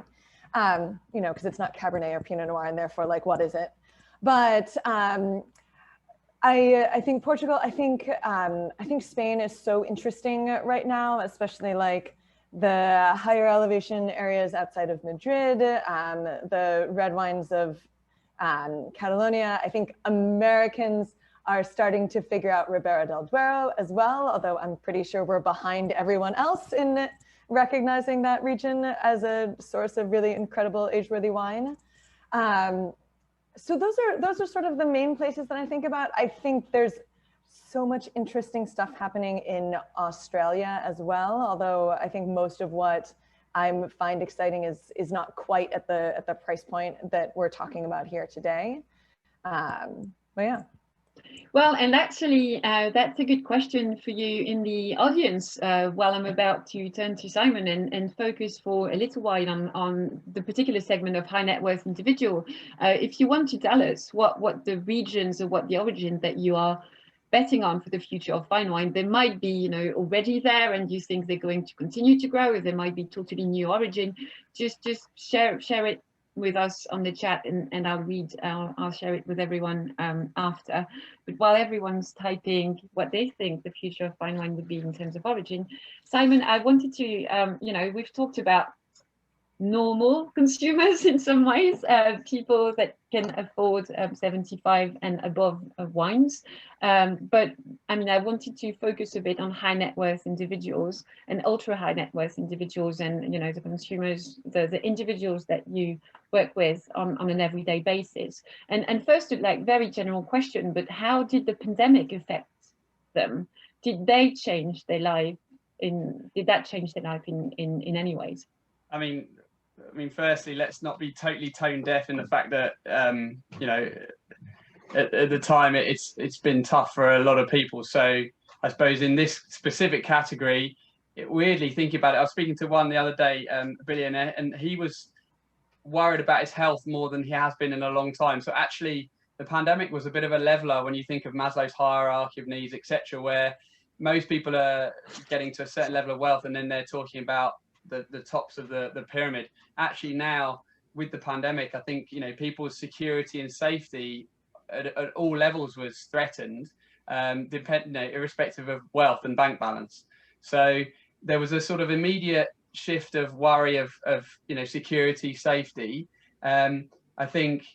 You know, because it's not Cabernet or Pinot Noir, and therefore, like, what is it? But I think Portugal, I think Spain is so interesting right now, especially like the higher elevation areas outside of Madrid, the red wines of Catalonia. I think Americans are starting to figure out Ribera del Duero as well, although I'm pretty sure we're behind everyone else in recognizing that region as a source of really incredible age-worthy wine. So those are sort of the main places that I think about. I think there's so much interesting stuff happening in Australia as well, although I think most of what I find exciting is not quite at the price point that we're talking about here today. But yeah. Well, and actually, that's a good question for you in the audience, while I'm about to turn to Simon and focus for a little while on the particular segment of high net worth individual. If you want to tell us what the regions or what the origins that you are betting on for the future of fine wine, they might be, you know, already there and you think they're going to continue to grow, or they might be totally new origin. Just share it with us on the chat, and I'll share it with everyone after. But while everyone's typing what they think the future of fine wine would be in terms of origin, Simon, I wanted to, you know, we've talked about normal consumers in some ways, people that can afford 75 and above wines. But I mean, I wanted to focus a bit on high net worth individuals and ultra high net worth individuals, and, you know, the consumers, the individuals that you work with on an everyday basis. And first, like, very general question, but how did the pandemic affect them? Did they change their life? Did that change their life in any ways? I mean, firstly, let's not be totally tone deaf in the fact that, you know, at the time it's been tough for a lot of people. So I suppose in this specific category, weirdly thinking about it, I was speaking to one the other day, a billionaire, and he was worried about his health more than he has been in a long time. So actually, the pandemic was a bit of a leveler when you think of Maslow's hierarchy of needs, etc., where most people are getting to a certain level of wealth, and then they're talking about the tops of the pyramid. Actually, now with the pandemic, I think, you know, people's security and safety at all levels was threatened, you know, irrespective of wealth and bank balance. So there was a sort of immediate shift of worry of you know, security, safety. I think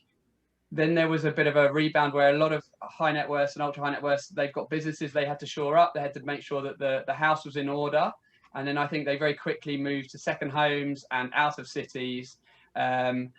then there was a bit of a rebound where a lot of high net worths and ultra high net worths, they've got businesses they had to shore up, they had to make sure that the house was in order. And then I think they very quickly moved to second homes and out of cities, and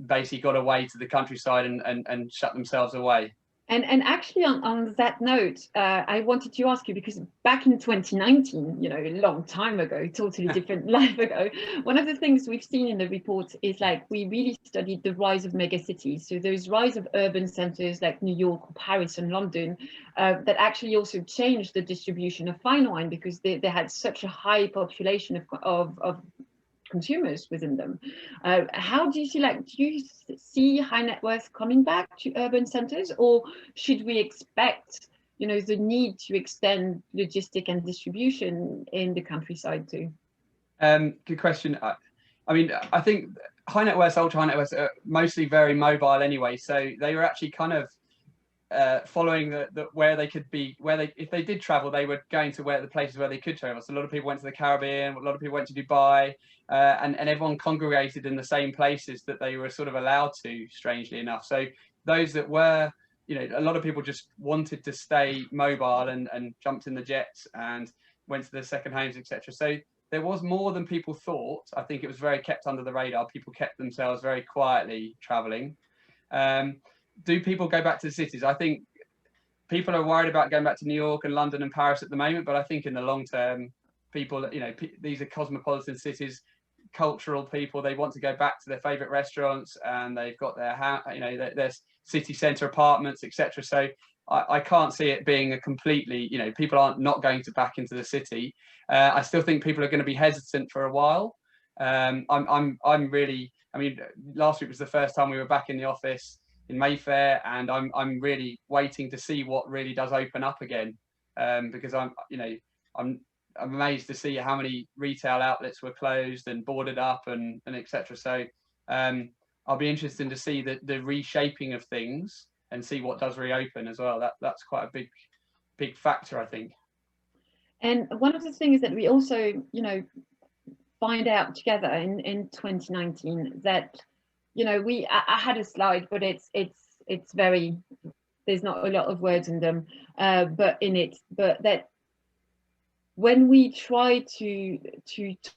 basically got away to the countryside and shut themselves away. And actually on that note, I wanted to ask you, because back in 2019, you know, a long time ago, totally different life ago, one of the things we've seen in the report is like we really studied the rise of megacities. So those rise of urban centers like New York, Paris and London, that actually also changed the distribution of fine wine, because they had such a high population of consumers within them. How do you see, like, do you see high net worth coming back to urban centers, or should we expect, you know, the need to extend logistic and distribution in the countryside too? Good question. I mean, I think high net worth, ultra high net worth are mostly very mobile anyway, so they were actually kind of following the where they could be, where they, if they did travel, they were going to where the places where they could travel. So a lot of people went to the Caribbean, a lot of people went to Dubai, and everyone congregated in the same places that they were sort of allowed to, strangely enough. So those that were, you know, a lot of people just wanted to stay mobile and jumped in the jets and went to the second homes, etc. So there was more than people thought. I think it was very kept under the radar. People kept themselves very quietly traveling. Do people go back to the cities? I think people are worried about going back to New York and London and Paris at the moment, but I think in the long term, people, you know, these are cosmopolitan cities, cultural people, they want to go back to their favorite restaurants, and they've got their you know, their city center apartments, etc. So I can't see it being a completely, you know, people aren't not going to back into the city. I still think people are going to be hesitant for a while. I'm really, I mean, last week was the first time we were back in the office in Mayfair, and I'm really waiting to see what really does open up again, because I'm amazed to see how many retail outlets were closed and boarded up and etc. So I'll be interested to see the reshaping of things and see what does reopen as well. That's quite a big factor, I think. And one of the things that we also, you know, find out together in 2019 that, you know, I had a slide, but it's very, there's not a lot of words in them, but that when we try to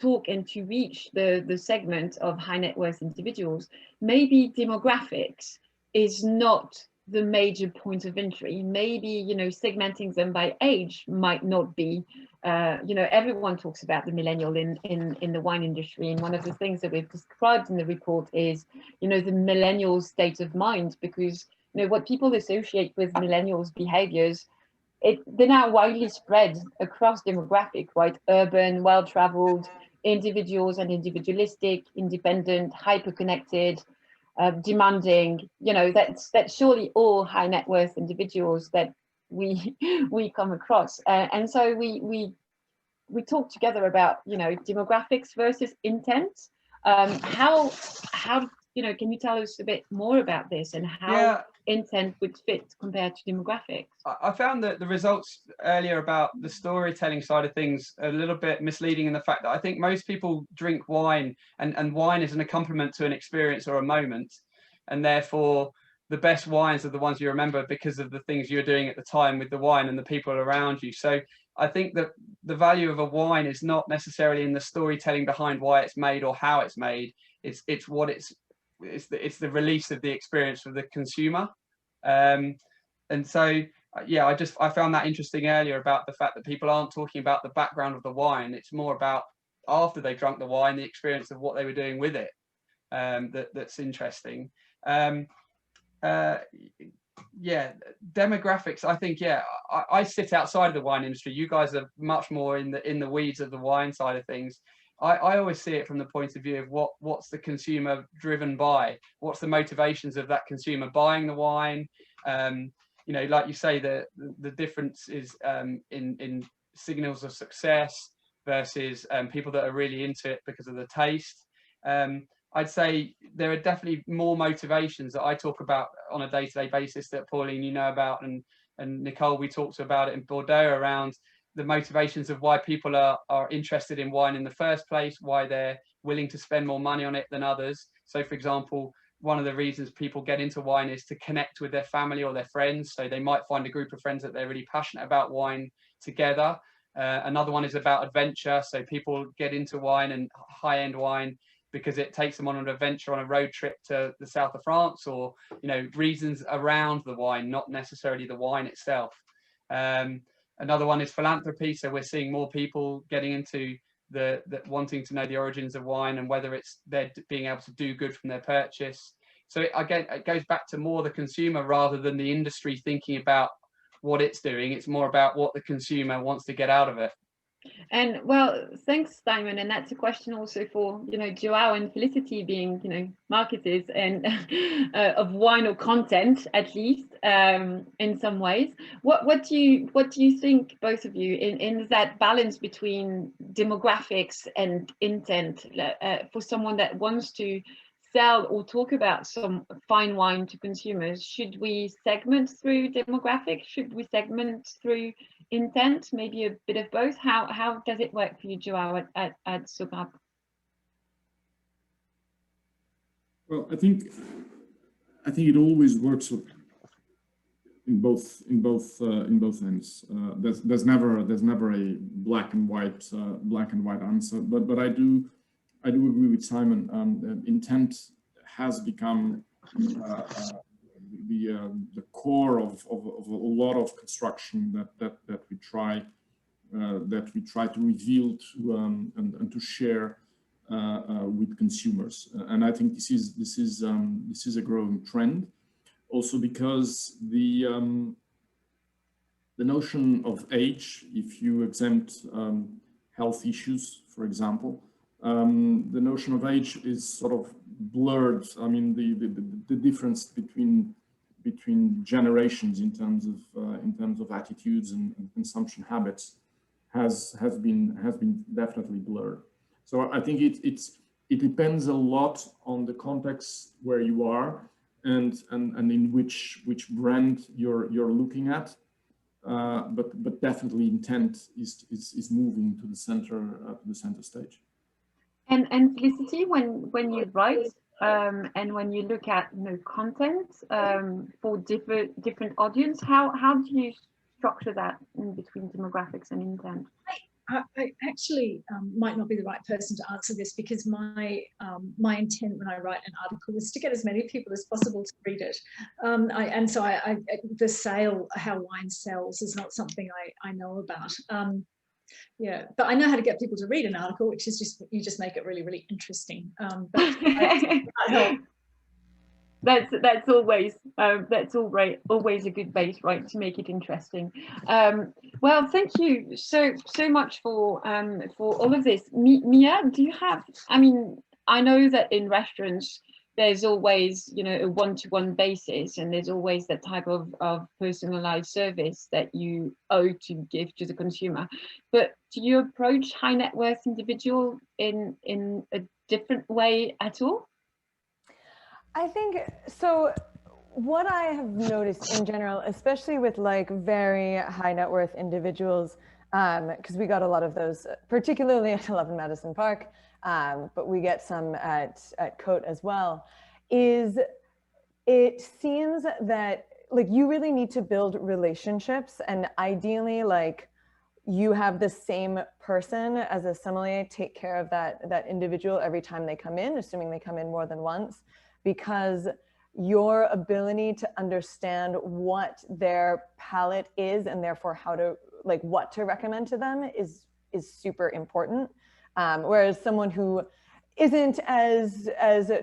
talk and to reach the segment of high net worth individuals, maybe demographics is not the major point of entry. Maybe, you know, segmenting them by age might not be, you know, everyone talks about the millennial in the wine industry, and one of the things that we've described in the report is, you know, the millennial state of mind, because, you know, what people associate with millennials behaviors, they're now widely spread across demographic, right? Urban, well-traveled individuals and individualistic, independent, hyper-connected, demanding, you know, that's surely all high net worth individuals that we come across, and so we talk together about, you know, demographics versus intent. How you know, can you tell us a bit more about this and how intent would fit compared to demographics? I found that the results earlier about the storytelling side of things a little bit misleading, in the fact that I think most people drink wine, and wine is an accompaniment to an experience or a moment, and therefore the best wines are the ones you remember because of the things you're doing at the time with the wine and the people around you. So I think that the value of a wine is not necessarily in the storytelling behind why it's made or how it's made. It's the release of the experience for the consumer. And so yeah, I found that interesting earlier about the fact that people aren't talking about the background of the wine. It's more about after they've drunk the wine, the experience of what they were doing with it. That's interesting. Yeah, demographics, I think, yeah, I sit outside of the wine industry. You guys are much more in the weeds of the wine side of things. I always see it from the point of view of what's the consumer driven by, what's the motivations of that consumer buying the wine. You know, like you say, the difference is in signals of success versus people that are really into it because of the taste. I'd say there are definitely more motivations that I talk about on a day-to-day basis that Pauline, you know about, and Nicole, we talked about it in Bordeaux around the motivations of why people are interested in wine in the first place, why they're willing to spend more money on it than others. So for example, one of the reasons people get into wine is to connect with their family or their friends. So they might find a group of friends that they're really passionate about wine together. Another one is about adventure. So people get into wine and high-end wine because it takes them on an adventure on a road trip to the south of France, or reasons around the wine, not necessarily the wine itself. Another one is philanthropy. So we're seeing more people getting into the wanting to know the origins of wine and whether it's they're being able to do good from their purchase. So again, it goes back to more the consumer rather than the industry thinking about what it's doing. It's more about what the consumer wants to get out of it. And well, thanks, Simon. And that's a question also for Joao and Felicity, being marketers and of wine or content, at least in some ways. What do you think, both of you, in that balance between demographics and intent for someone that wants to sell or talk about some fine wine to consumers? Should we segment through demographics? Should we segment through intent? Maybe a bit of both. How does it work for you, Joao, at Sogab? Well, I think it always works in both ends. There's never a black and white answer. But I do agree with Simon. Intent has become the core of a lot of construction that we try to reveal to and to share with consumers. And I think this is a growing trend, also because the notion of age, if you exempt health issues, for example, the notion of age is sort of blurred. I mean, the difference between generations in terms of attitudes and consumption habits has been definitely blurred. So I think it depends a lot on the context where you are and in which brand you're looking at. But definitely intent is moving to the center stage. And Felicity, when you write and when you look at content for different audience, how do you structure that in between demographics and intent? I actually might not be the right person to answer this, because my intent when I write an article is to get as many people as possible to read it. The sale, how wine sells, is not something I know about. Yeah, but I know how to get people to read an article, which is you just make it really, really interesting. That's always always a good base, right, to make it interesting. Well, thank you so much for all of this. Mia, do you have? I mean, I know that in restaurants there's always a one-to-one basis, and there's always that type of personalized service that you owe to give to the consumer. But do you approach high net worth individual in a different way at all? I think so. What I have noticed in general, especially with like very high net worth individuals, because we got a lot of those, particularly at 11 Madison Park, but we get some at Cote as well, is it seems that like you really need to build relationships, and ideally like you have the same person as a sommelier take care of that individual every time they come in, assuming they come in more than once, because your ability to understand what their palate is and therefore how to like what to recommend to them is super important. Whereas someone who isn't as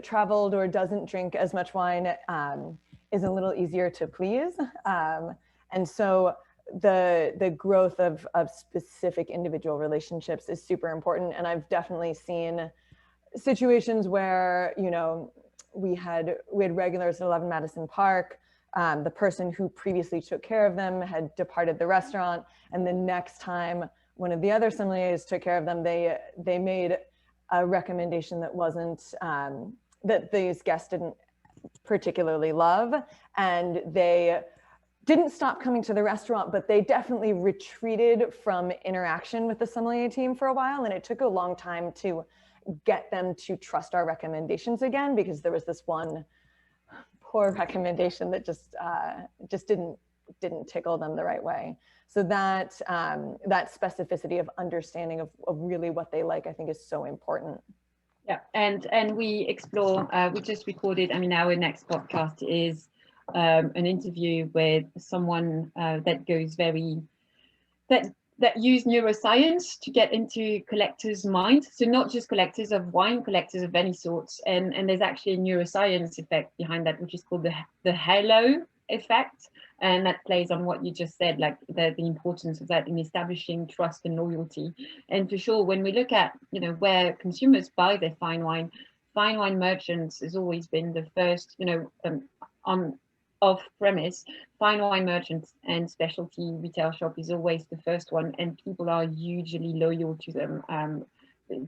traveled or doesn't drink as much wine is a little easier to please. And so the growth of specific individual relationships is super important. And I've definitely seen situations where, we had regulars at 11 Madison Park. The person who previously took care of them had departed the restaurant, and the next time one of the other sommeliers took care of them, they made a recommendation that wasn't that these guests didn't particularly love, and they didn't stop coming to the restaurant, but they definitely retreated from interaction with the sommelier team for a while. And it took a long time to get them to trust our recommendations again, because there was this one poor recommendation that just didn't tickle them the right way. So that that specificity of understanding of really what they like, I think, is so important. Yeah, and we explore. We just recorded. I mean, our next podcast is an interview with someone that goes that use neuroscience to get into collectors' minds. So not just collectors of wine, collectors of any sorts. And there's actually a neuroscience effect behind that, which is called the halo effect. And that plays on what you just said, like the importance of that in establishing trust and loyalty. And for sure, when we look at, you know, where consumers buy their fine wine merchants has always been the first, you know, on off-premise. Fine wine merchants and specialty retail shop is always the first one, and people are usually loyal to them.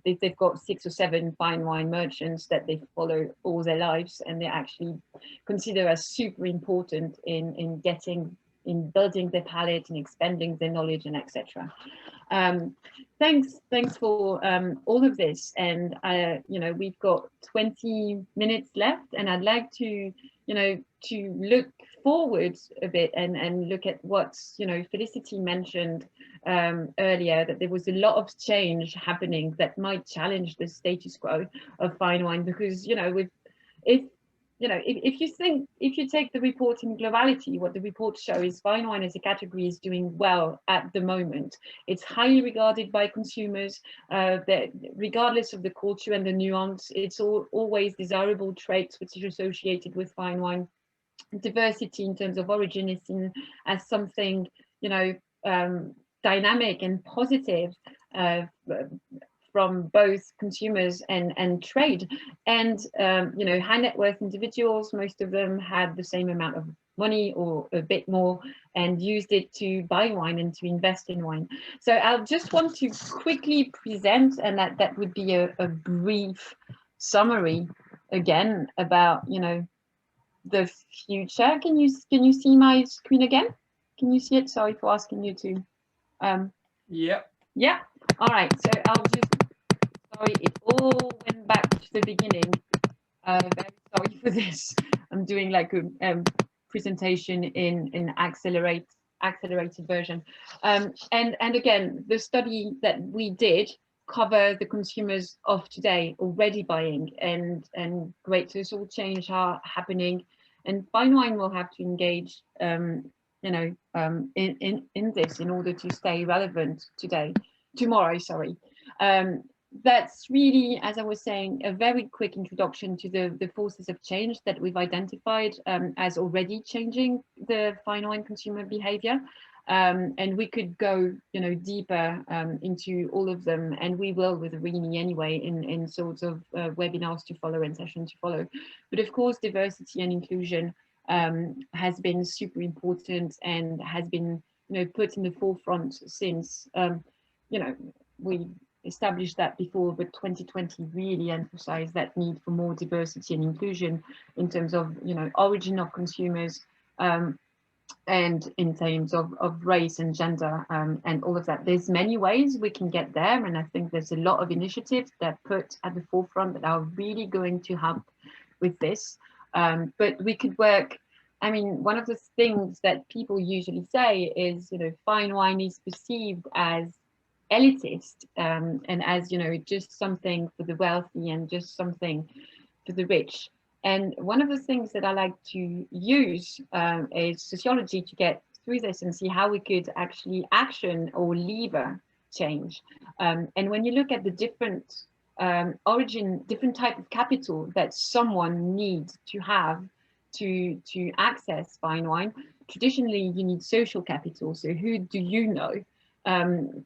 They've got 6 or 7 fine wine merchants that they follow all their lives, and they actually consider as super important in building their palate and expanding their knowledge and etc. Thanks for all of this, and you know, we've got 20 minutes left, and I'd like to, you know, to look forward a bit and look at what, you know, Felicity mentioned earlier, that there was a lot of change happening that might challenge the status quo of fine wine, because, you know, if you take the report in globality, what the reports show is fine wine as a category is doing well at the moment. It's highly regarded by consumers, that regardless of the culture and the nuance, it's always desirable traits which are associated with fine wine. Diversity in terms of origin is seen as something, you know, dynamic and positive from both consumers and trade. And you know, high net worth individuals, most of them had the same amount of money or a bit more and used it to buy wine and to invest in wine. So I'll just want to quickly present, and that would be a brief summary again about, you know, the future. Can you see my screen again? Can you see it? Sorry for asking you to. Yeah. All right. So I'll just. Sorry, it all went back to the beginning. Very sorry for this. I'm doing like a presentation in accelerated version. And again, the study that we did cover the consumers of today already buying, and great social change are happening, and fine wine will have to engage you know, in this in order to stay relevant tomorrow, sorry. That's really, as I was saying, a very quick introduction to the forces of change that we've identified as already changing the fine wine consumer behavior. And we could go, you know, deeper into all of them, and we will with ARENI anyway in sorts of webinars to follow and sessions to follow. But of course, diversity and inclusion has been super important and has been, you know, put in the forefront since, you know, we established that before, but 2020 really emphasized that need for more diversity and inclusion in terms of, you know, origin of consumers, and in terms of race and gender, and all of that. There's many ways we can get there, and I think there's a lot of initiatives that put at the forefront that are really going to help with this. But we could work. I mean, one of the things that people usually say is, you know, fine wine is perceived as elitist, and as, you know, just something for the wealthy and just something for the rich. And one of the things that I like to use is sociology to get through this and see how we could actually action or lever change. And when you look at the different different type of capital that someone needs to have to access fine wine, traditionally you need social capital. So who do you know and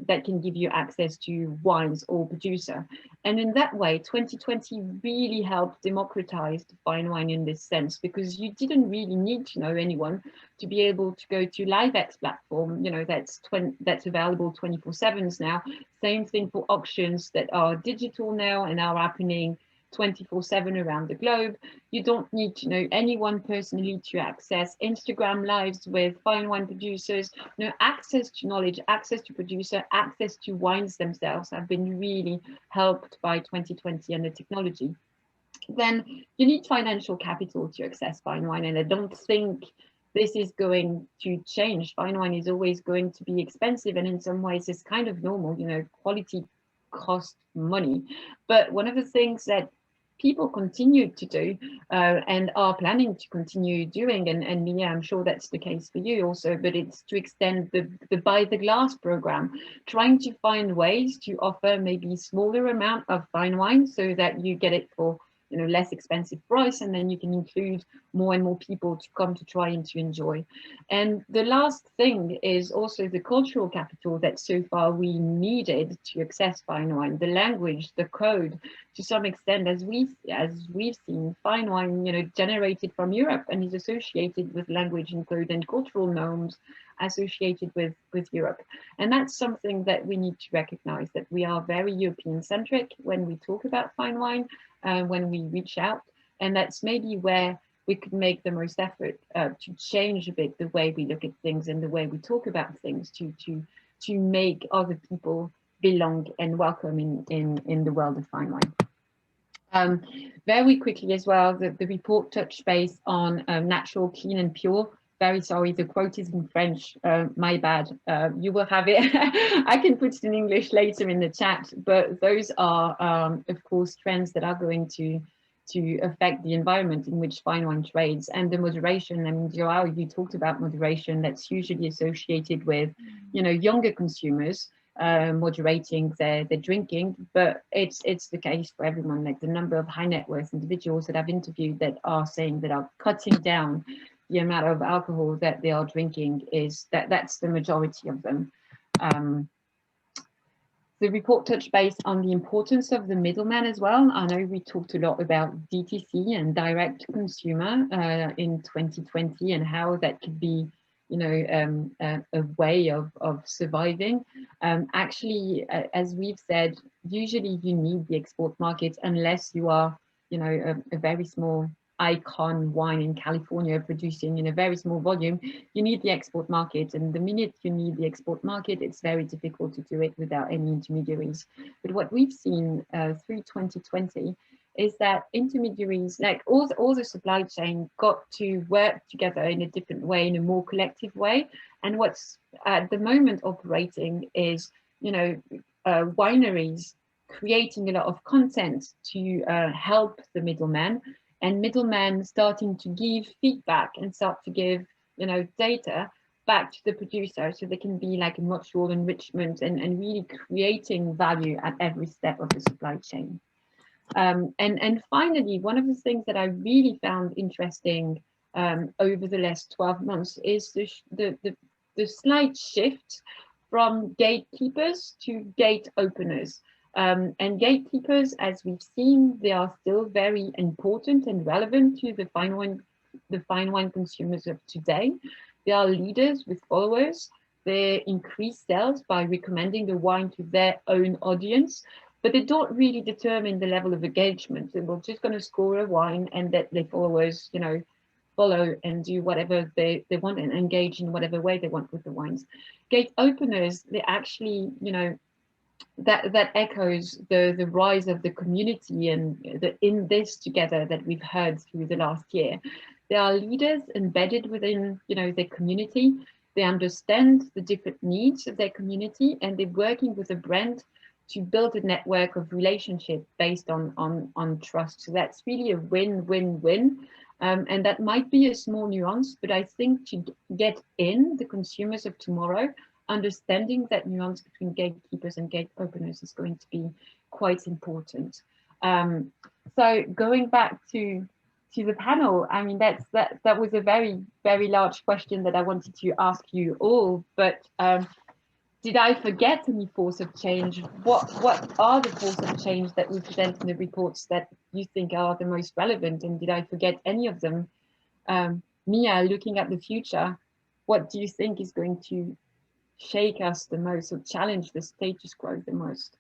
that can give you access to wines or producer? And in that way, 2020 really helped democratize fine wine in this sense, because you didn't really need to know anyone to be able to go to LiveX platform, you know, that's available 24/7 now. Same thing for auctions that are digital now and are happening 24/7 around the globe. You don't need to know anyone personally to access Instagram lives with fine wine producers. Access to knowledge, access to producer, access to wines themselves have been really helped by 2020 and the technology. Then you need financial capital to access fine wine, and I don't think this is going to change. Fine wine is always going to be expensive, and in some ways it's kind of normal, quality costs money. But one of the things that people continue to do and are planning to continue doing, and Mia, I'm sure that's the case for you also, but it's to extend the Buy the Glass program, trying to find ways to offer maybe smaller amount of fine wine so that you get it for less expensive price, and then you can include more and more people to come to try and to enjoy. And the last thing is also the cultural capital that so far we needed to access fine wine, the language, the code, to some extent, as we've seen fine wine, generated from Europe and is associated with language and code and cultural norms associated with Europe. And that's something that we need to recognize, that we are very European centric when we talk about fine wine, when we reach out, and that's maybe where we could make the most effort to change a bit the way we look at things and the way we talk about things, to make other people belong and welcome in the world of fine wine. Very quickly as well, the report touched base on natural, clean and pure. Very sorry, the quote is in French, my bad. You will have it. I can put it in English later in the chat, but those are, of course, trends that are going to affect the environment in which fine wine trades, and the moderation. And Joao, you talked about moderation. That's usually associated with, younger consumers moderating their drinking, but it's the case for everyone. Like the number of high net worth individuals that I've interviewed that are saying that are cutting down the amount of alcohol that they are drinking, that's the majority of them. The report touched base on the importance of the middleman as well. I know we talked a lot about DTC and direct consumer in 2020 and how that could be, a way of surviving. Actually, as we've said, usually you need the export market unless you are, a very small icon wine in California producing in a very small volume. You need the export market, and the minute you need the export market, it's very difficult to do it without any intermediaries. But what we've seen through 2020 is that intermediaries, like all the supply chain, got to work together in a different way, in a more collective way. And what's at the moment operating is, wineries creating a lot of content to help the middleman, and middlemen starting to give feedback and start to give, data back to the producer, so they can be like a mutual enrichment and really creating value at every step of the supply chain. And finally, one of the things that I really found interesting over the last 12 months is the slight shift from gatekeepers to gate openers. And gatekeepers, as we've seen, they are still very important and relevant to the fine wine consumers of today. They are leaders with followers. They increase sales by recommending the wine to their own audience, but they don't really determine the level of engagement. They're just going to score a wine and that their followers, follow and do whatever they want and engage in whatever way they want with the wines. Gate openers, they actually, that echoes the rise of the community and the in this together that we've heard through the last year. They are leaders embedded within, their community. They understand the different needs of their community, and they're working with a brand to build a network of relationship based on trust. So that's really a win-win-win. And that might be a small nuance, but I think to get in the consumers of tomorrow, understanding that nuance between gatekeepers and gate openers is going to be quite important. So going back to the panel, I mean, that was a very, very large question that I wanted to ask you all, but did I forget any force of change? What are the force of change that we present in the reports that you think are the most relevant? And did I forget any of them? Mia, looking at the future, what do you think is going to shake us the most or challenge the status quo the most?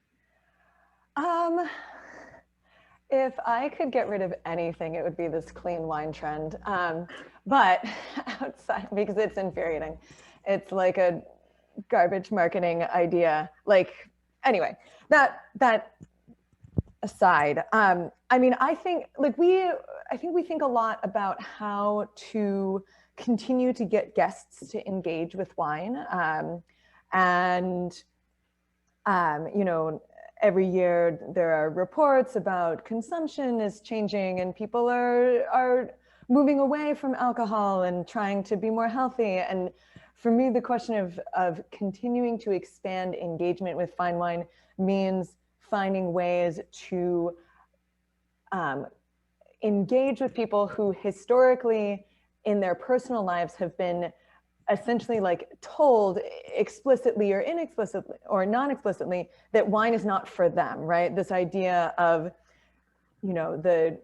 If I could get rid of anything, it would be this clean wine trend. But outside, because it's infuriating. It's like a garbage marketing idea. Like, anyway, that aside, I mean, I think we think a lot about how to continue to get guests to engage with wine. You know, every year there are reports about consumption is changing and people are moving away from alcohol and trying to be more healthy. And for me, the question of continuing to expand engagement with fine wine means finding ways to engage with people who historically in their personal lives have been essentially like told explicitly or inexplicitly or non-explicitly that wine is not for them, right? This idea of, you know, the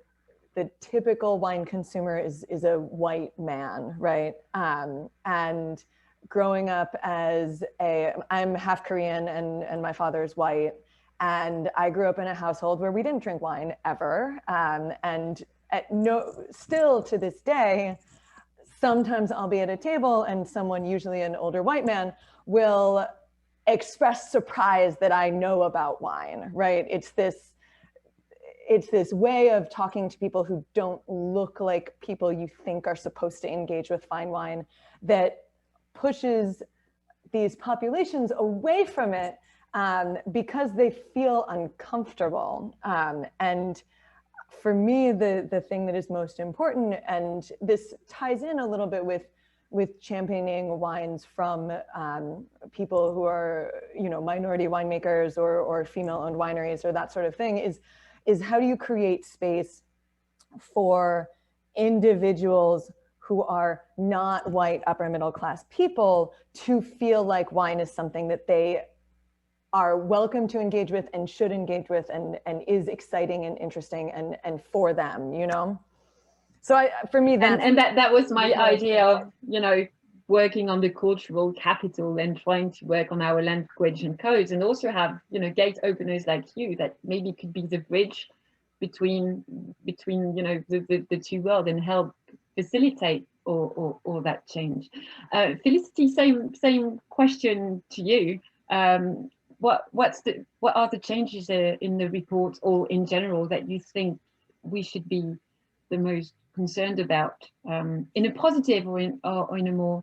typical wine consumer is a white man, right? And growing up I'm half Korean and my father is white. And I grew up in a household where we didn't drink wine ever. And still to this day, sometimes I'll be at a table and someone, usually an older white man, will express surprise that I know about wine, right? It's this way of talking to people who don't look like people you think are supposed to engage with fine wine that pushes these populations away from it because they feel uncomfortable. And for me, the thing that is most important, and this ties in a little bit with championing wines from people who are, you know, minority winemakers or female-owned wineries or that sort of thing, is how do you create space for individuals who are not white upper middle class people to feel like wine is something that they are welcome to engage with and should engage with and is exciting and interesting and for them, you know? So for me, that was my idea of, you know, working on the cultural capital and trying to work on our language and codes, and also have, you know, gate openers like you that maybe could be the bridge between you know, the two worlds and help facilitate all that change. Felicity, same question to you. What are the changes in the report or in general that you think we should be the most concerned about, in a positive or in a more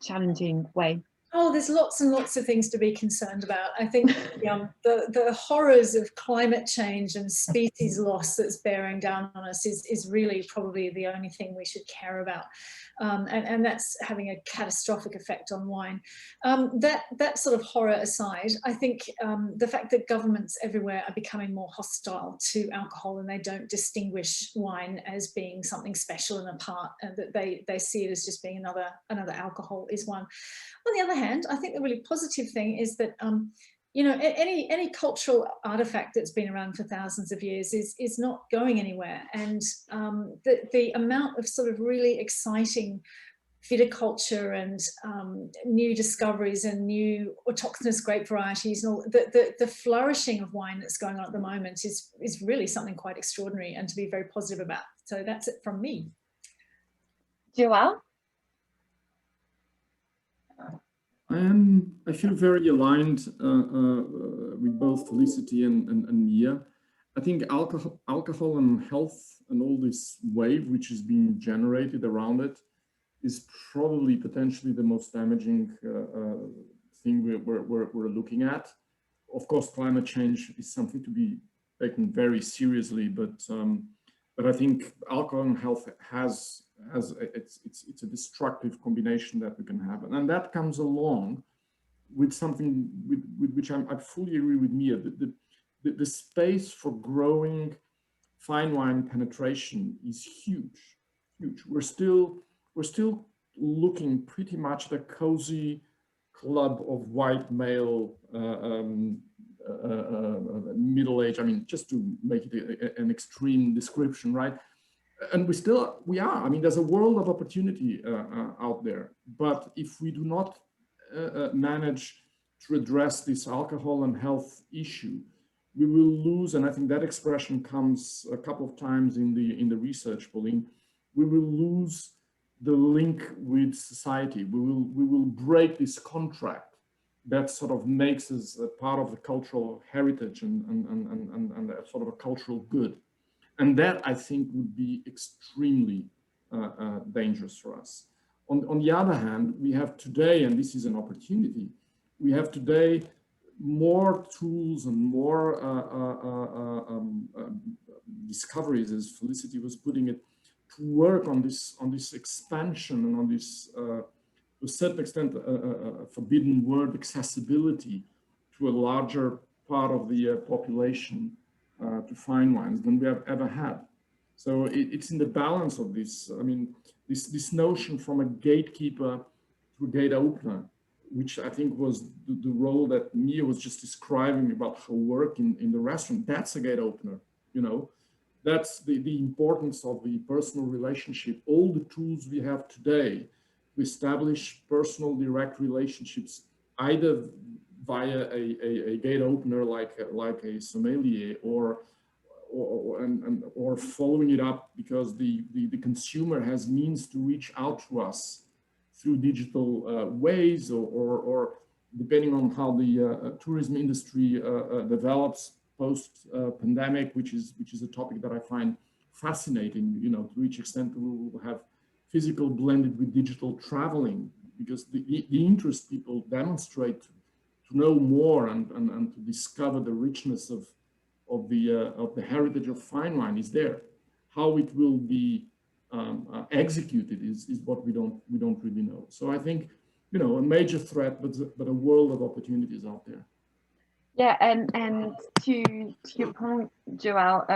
challenging way? Oh, there's lots and lots of things to be concerned about. I think the horrors of climate change and species loss that's bearing down on us is really probably the only thing we should care about. And that's having a catastrophic effect on wine. That sort of horror aside, I think the fact that governments everywhere are becoming more hostile to alcohol and they don't distinguish wine as being something special and apart, and that they see it as just being another alcohol is one. On the other hand, I think the really positive thing is that you know, any cultural artifact that's been around for thousands of years is not going anywhere, and the amount of sort of really exciting viticulture and new discoveries and new autochthonous grape varieties and all the flourishing of wine that's going on at the moment is really something quite extraordinary and to be very positive about. So that's it from me. Joel? I feel very aligned with both Felicity and Mia. I think alcohol and health and all this wave which is being generated around it is probably potentially the most damaging thing we're looking at. Of course, climate change is something to be taken very seriously, but I think alcohol and health it's a destructive combination that we can have, and that comes along with something with which I fully agree with Mia. The space for growing fine wine penetration is huge. We're still looking pretty much at a cozy club of white male middle age. I mean, just to make it an extreme description, right? And we are. I mean, there's a world of opportunity out there. But if we do not manage to address this alcohol and health issue, we will lose, and I think that expression comes a couple of times in the research, Pauline, we will lose the link with society. We will break this contract that sort of makes us a part of the cultural heritage and a sort of a cultural good. And that, I think, would be extremely dangerous for us. On the other hand, we have today, and this is an opportunity, we have today more tools and more discoveries, as Felicity was putting it, to work on this expansion and on this, to a certain extent, a forbidden word, accessibility to a larger part of the population to fine wines than we have ever had. So it's in the balance of this. I mean, this notion from a gatekeeper to a gate opener, which I think was the role that Mia was just describing about her work in the restaurant. That's a gate opener, you know. That's the importance of the personal relationship. All the tools we have today to establish personal direct relationships, either via a gate opener like a sommelier or following it up because the consumer has means to reach out to us through digital ways or depending on how the tourism industry develops post-pandemic, which is a topic that I find fascinating, you know, to which extent we will have physical blended with digital traveling, because the interest people demonstrate to know more and to discover the richness of the heritage of fine wine is there. How it will be executed is what we don't really know. So I think, you know, a major threat, but a world of opportunities out there. Yeah, and to your point, Joao,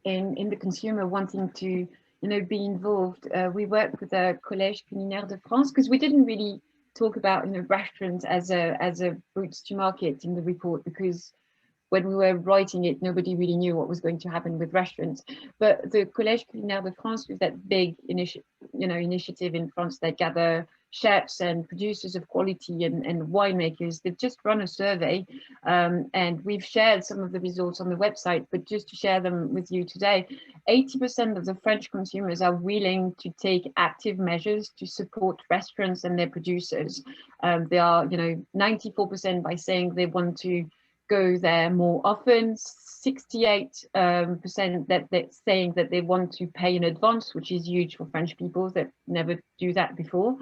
in the consumer wanting to, you know, be involved, we work with the Collège Culinaire de France because we didn't really talk about, you know, restaurants as a route to market in the report, because when we were writing it, nobody really knew what was going to happen with restaurants. But the Collège Culinaire de France, with that big initiative in France that gather chefs and producers of quality and winemakers, they've just run a survey, and we've shared some of the results on the website, but just to share them with you today, 80% of the French consumers are willing to take active measures to support restaurants and their producers. They are, you know, 94% by saying they want to go there more often, 68% that they're saying that they want to pay in advance, which is huge for French people that never do that before.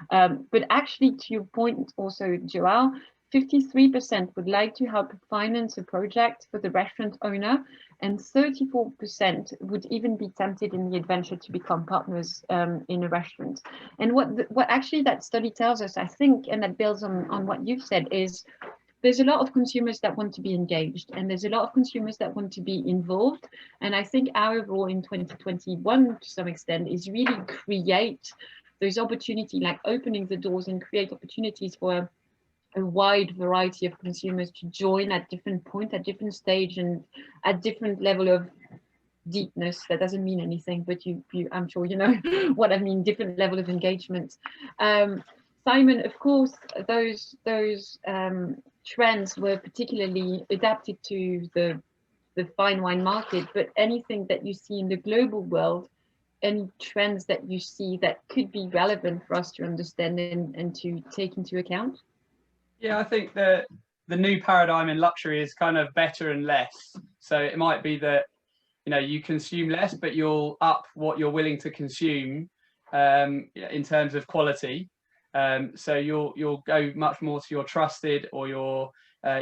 But actually, to your point also, Joao, 53% would like to help finance a project for the restaurant owner, and 34% would even be tempted in the adventure to become partners in a restaurant. And what actually that study tells us, I think, and that builds on what you've said, is there's a lot of consumers that want to be engaged, and there's a lot of consumers that want to be involved. And I think our role in 2021, to some extent, is really create those opportunities, like opening the doors and create opportunities for a wide variety of consumers to join at different points, at different stage, and at different level of deepness. That doesn't mean anything, but I'm sure you know what I mean, different level of engagement. Simon, of course, those trends were particularly adapted to the fine wine market, but anything that you see in the global world, any trends that you see that could be relevant for us to understand and to take into account? Yeah, I think the new paradigm in luxury is kind of better and less. So it might be that, you know, you consume less, but you'll up what you're willing to consume in terms of quality. So you'll go much more to your trusted or your,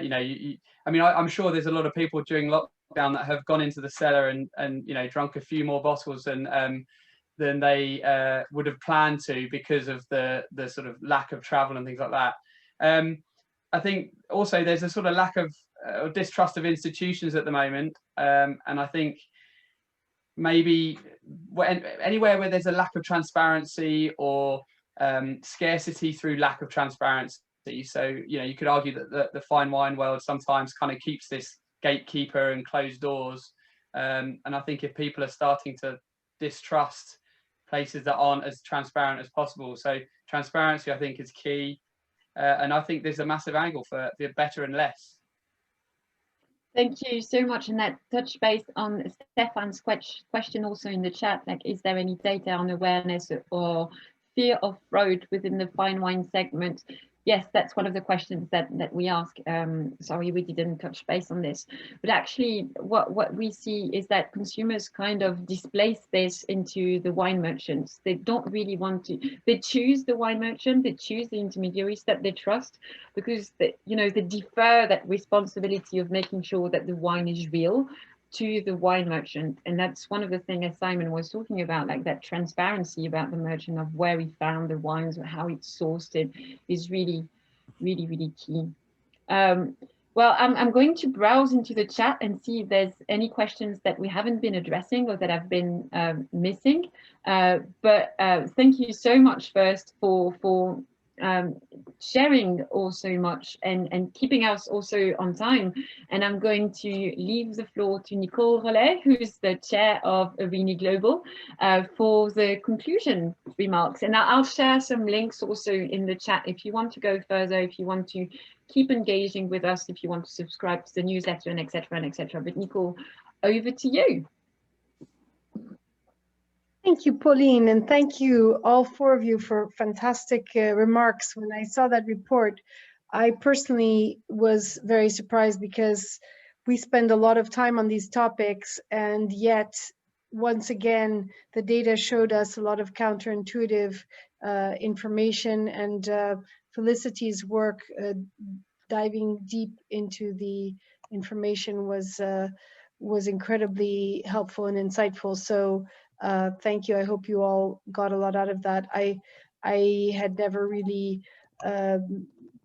you know, I mean, I'm sure there's a lot of people during lockdown that have gone into the cellar and you know, drunk a few more bottles than they would have planned to because of the sort of lack of travel and things like that. I think also there's a sort of lack of distrust of institutions at the moment, and I think maybe anywhere where there's a lack of transparency or scarcity through lack of transparency. So, you know, you could argue that the fine wine world sometimes kind of keeps this gatekeeper and closed doors. And I think if people are starting to distrust places that aren't as transparent as possible, so transparency, I think, is key. And I think there's a massive angle for the better and less. Thank you so much. And that touch base on Stefan's question also in the chat, like, is there any data on awareness or fear of fraud within the fine wine segment? Yes, that's one of the questions that we ask. Sorry, we didn't touch base on this, but actually what we see is that consumers kind of displace this into the wine merchants. They don't really want to, they choose the wine merchant, they choose the intermediaries that they trust, because they defer that responsibility of making sure that the wine is real to the wine merchant. And that's one of the things, as Simon was talking about, like that transparency about the merchant of where he found the wines or how it's sourced it is really, really, really key. Well, I'm going to browse into the chat and see if there's any questions that we haven't been addressing or that have been missing. But thank you so much first for sharing also much and keeping us also on time. And I'm going to leave the floor to Nicole Rollet, who's the chair of ARENI Global, for the conclusion remarks. And I'll share some links also in the chat if you want to go further, if you want to keep engaging with us, if you want to subscribe to the newsletter, and etc. and etc. But Nicole, over to you. Thank you, Pauline, and thank you all four of you for fantastic remarks. When I saw that report, I personally was very surprised because we spend a lot of time on these topics, and yet once again, the data showed us a lot of counterintuitive information, and Felicity's work diving deep into the information was incredibly helpful and insightful. So thank you. I hope you all got a lot out of that. I had never really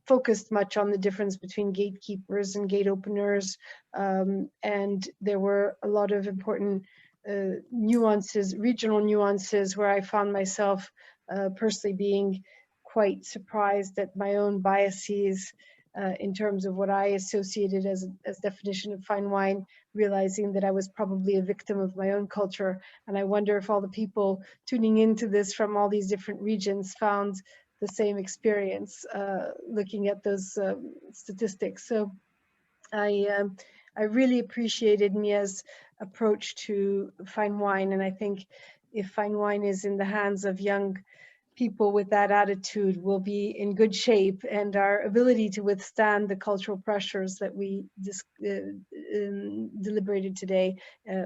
focused much on the difference between gatekeepers and gate openers, and there were a lot of important nuances, regional nuances, where I found myself personally being quite surprised at my own biases in terms of what I associated as definition of fine wine, realizing that I was probably a victim of my own culture. And I wonder if all the people tuning into this from all these different regions found the same experience looking at those statistics. So I really appreciated Mia's approach to fine wine. And I think if fine wine is in the hands of young people with that attitude, will be in good shape, and our ability to withstand the cultural pressures that we deliberated today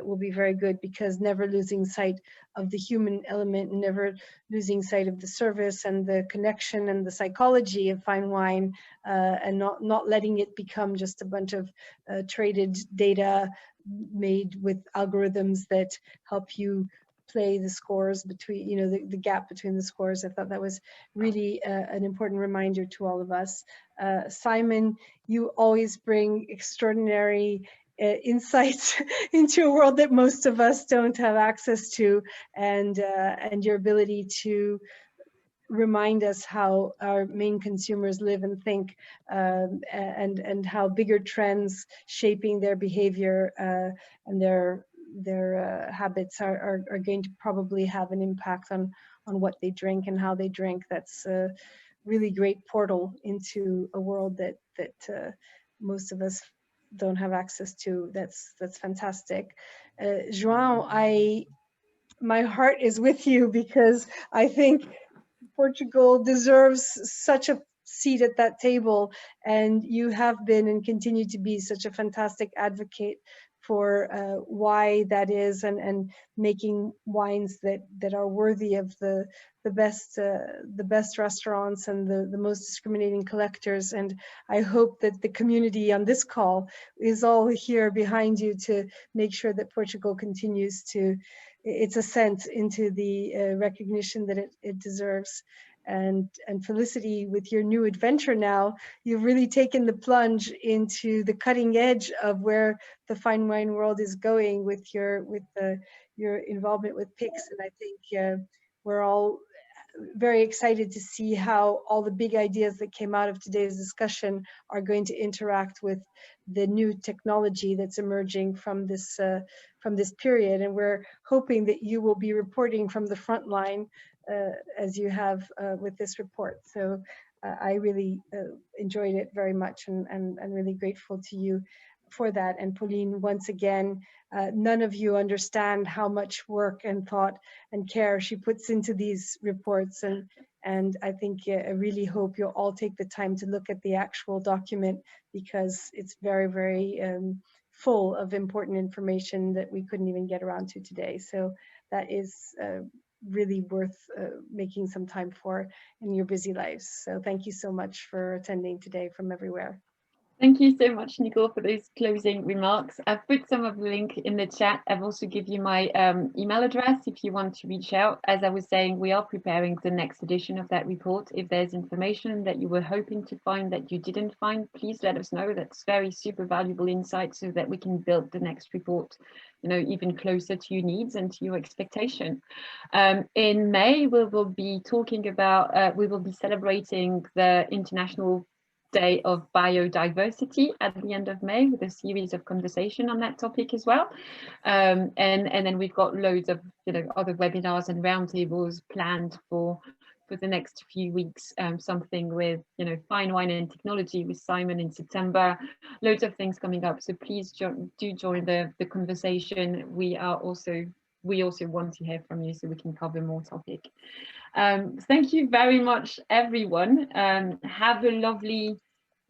will be very good, because never losing sight of the human element, never losing sight of the service and the connection and the psychology of fine wine, and not letting it become just a bunch of traded data made with algorithms that help you play the scores between, you know, the gap between the scores. I thought that was really an important reminder to all of us. Simon, you always bring extraordinary insights into a world that most of us don't have access to, and your ability to remind us how our main consumers live and think, and how bigger trends shaping their behavior and their habits are going to probably have an impact on what they drink and how they drink. That's a really great portal into a world that most of us don't have access to. That's fantastic. João, my heart is with you, because I think Portugal deserves such a seat at that table, and you have been and continue to be such a fantastic advocate for why that is, and making wines that are worthy of the best restaurants and the most discriminating collectors. And I hope that the community on this call is all here behind you to make sure that Portugal continues to its ascent into the recognition that it deserves. And Felicity, with your new adventure now, you've really taken the plunge into the cutting edge of where the fine wine world is going with your involvement with PIX. And I think we're all very excited to see how all the big ideas that came out of today's discussion are going to interact with the new technology that's emerging from this period. And we're hoping that you will be reporting from the front line as you have with this report. So I really enjoyed it very much, and really grateful to you for that. And Pauline, once again, none of you understand how much work and thought and care she puts into these reports. And I think I really hope you'll all take the time to look at the actual document, because it's very, very full of important information that we couldn't even get around to today. So that is really worth making some time for in your busy lives. So thank you so much for attending today from everywhere. Thank you so much, Nicole, for those closing remarks. I've put some of the link in the chat. I've also given you my email address if you want to reach out. As I was saying, we are preparing the next edition of that report. If there's information that you were hoping to find that you didn't find, please let us know. That's very super valuable insight so that we can build the next report, you know, even closer to your needs and to your expectation. In May, we will be talking about, we will be celebrating the International Day of Biodiversity at the end of May, with a series of conversation on that topic as well. And then we've got loads of, you know, other webinars and roundtables planned for the next few weeks. Something with, you know, fine wine and technology with Simon in September. Loads of things coming up. So please do join the conversation. We also want to hear from you so we can cover more topic. Thank you very much, everyone. Have a lovely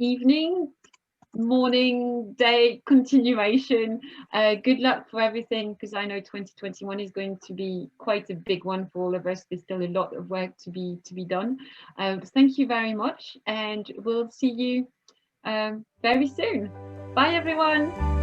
evening, morning, day, continuation. Good luck for everything, because I know 2021 is going to be quite a big one for all of us. There's still a lot of work to be done. Thank you very much, and we'll see you very soon. Bye, everyone.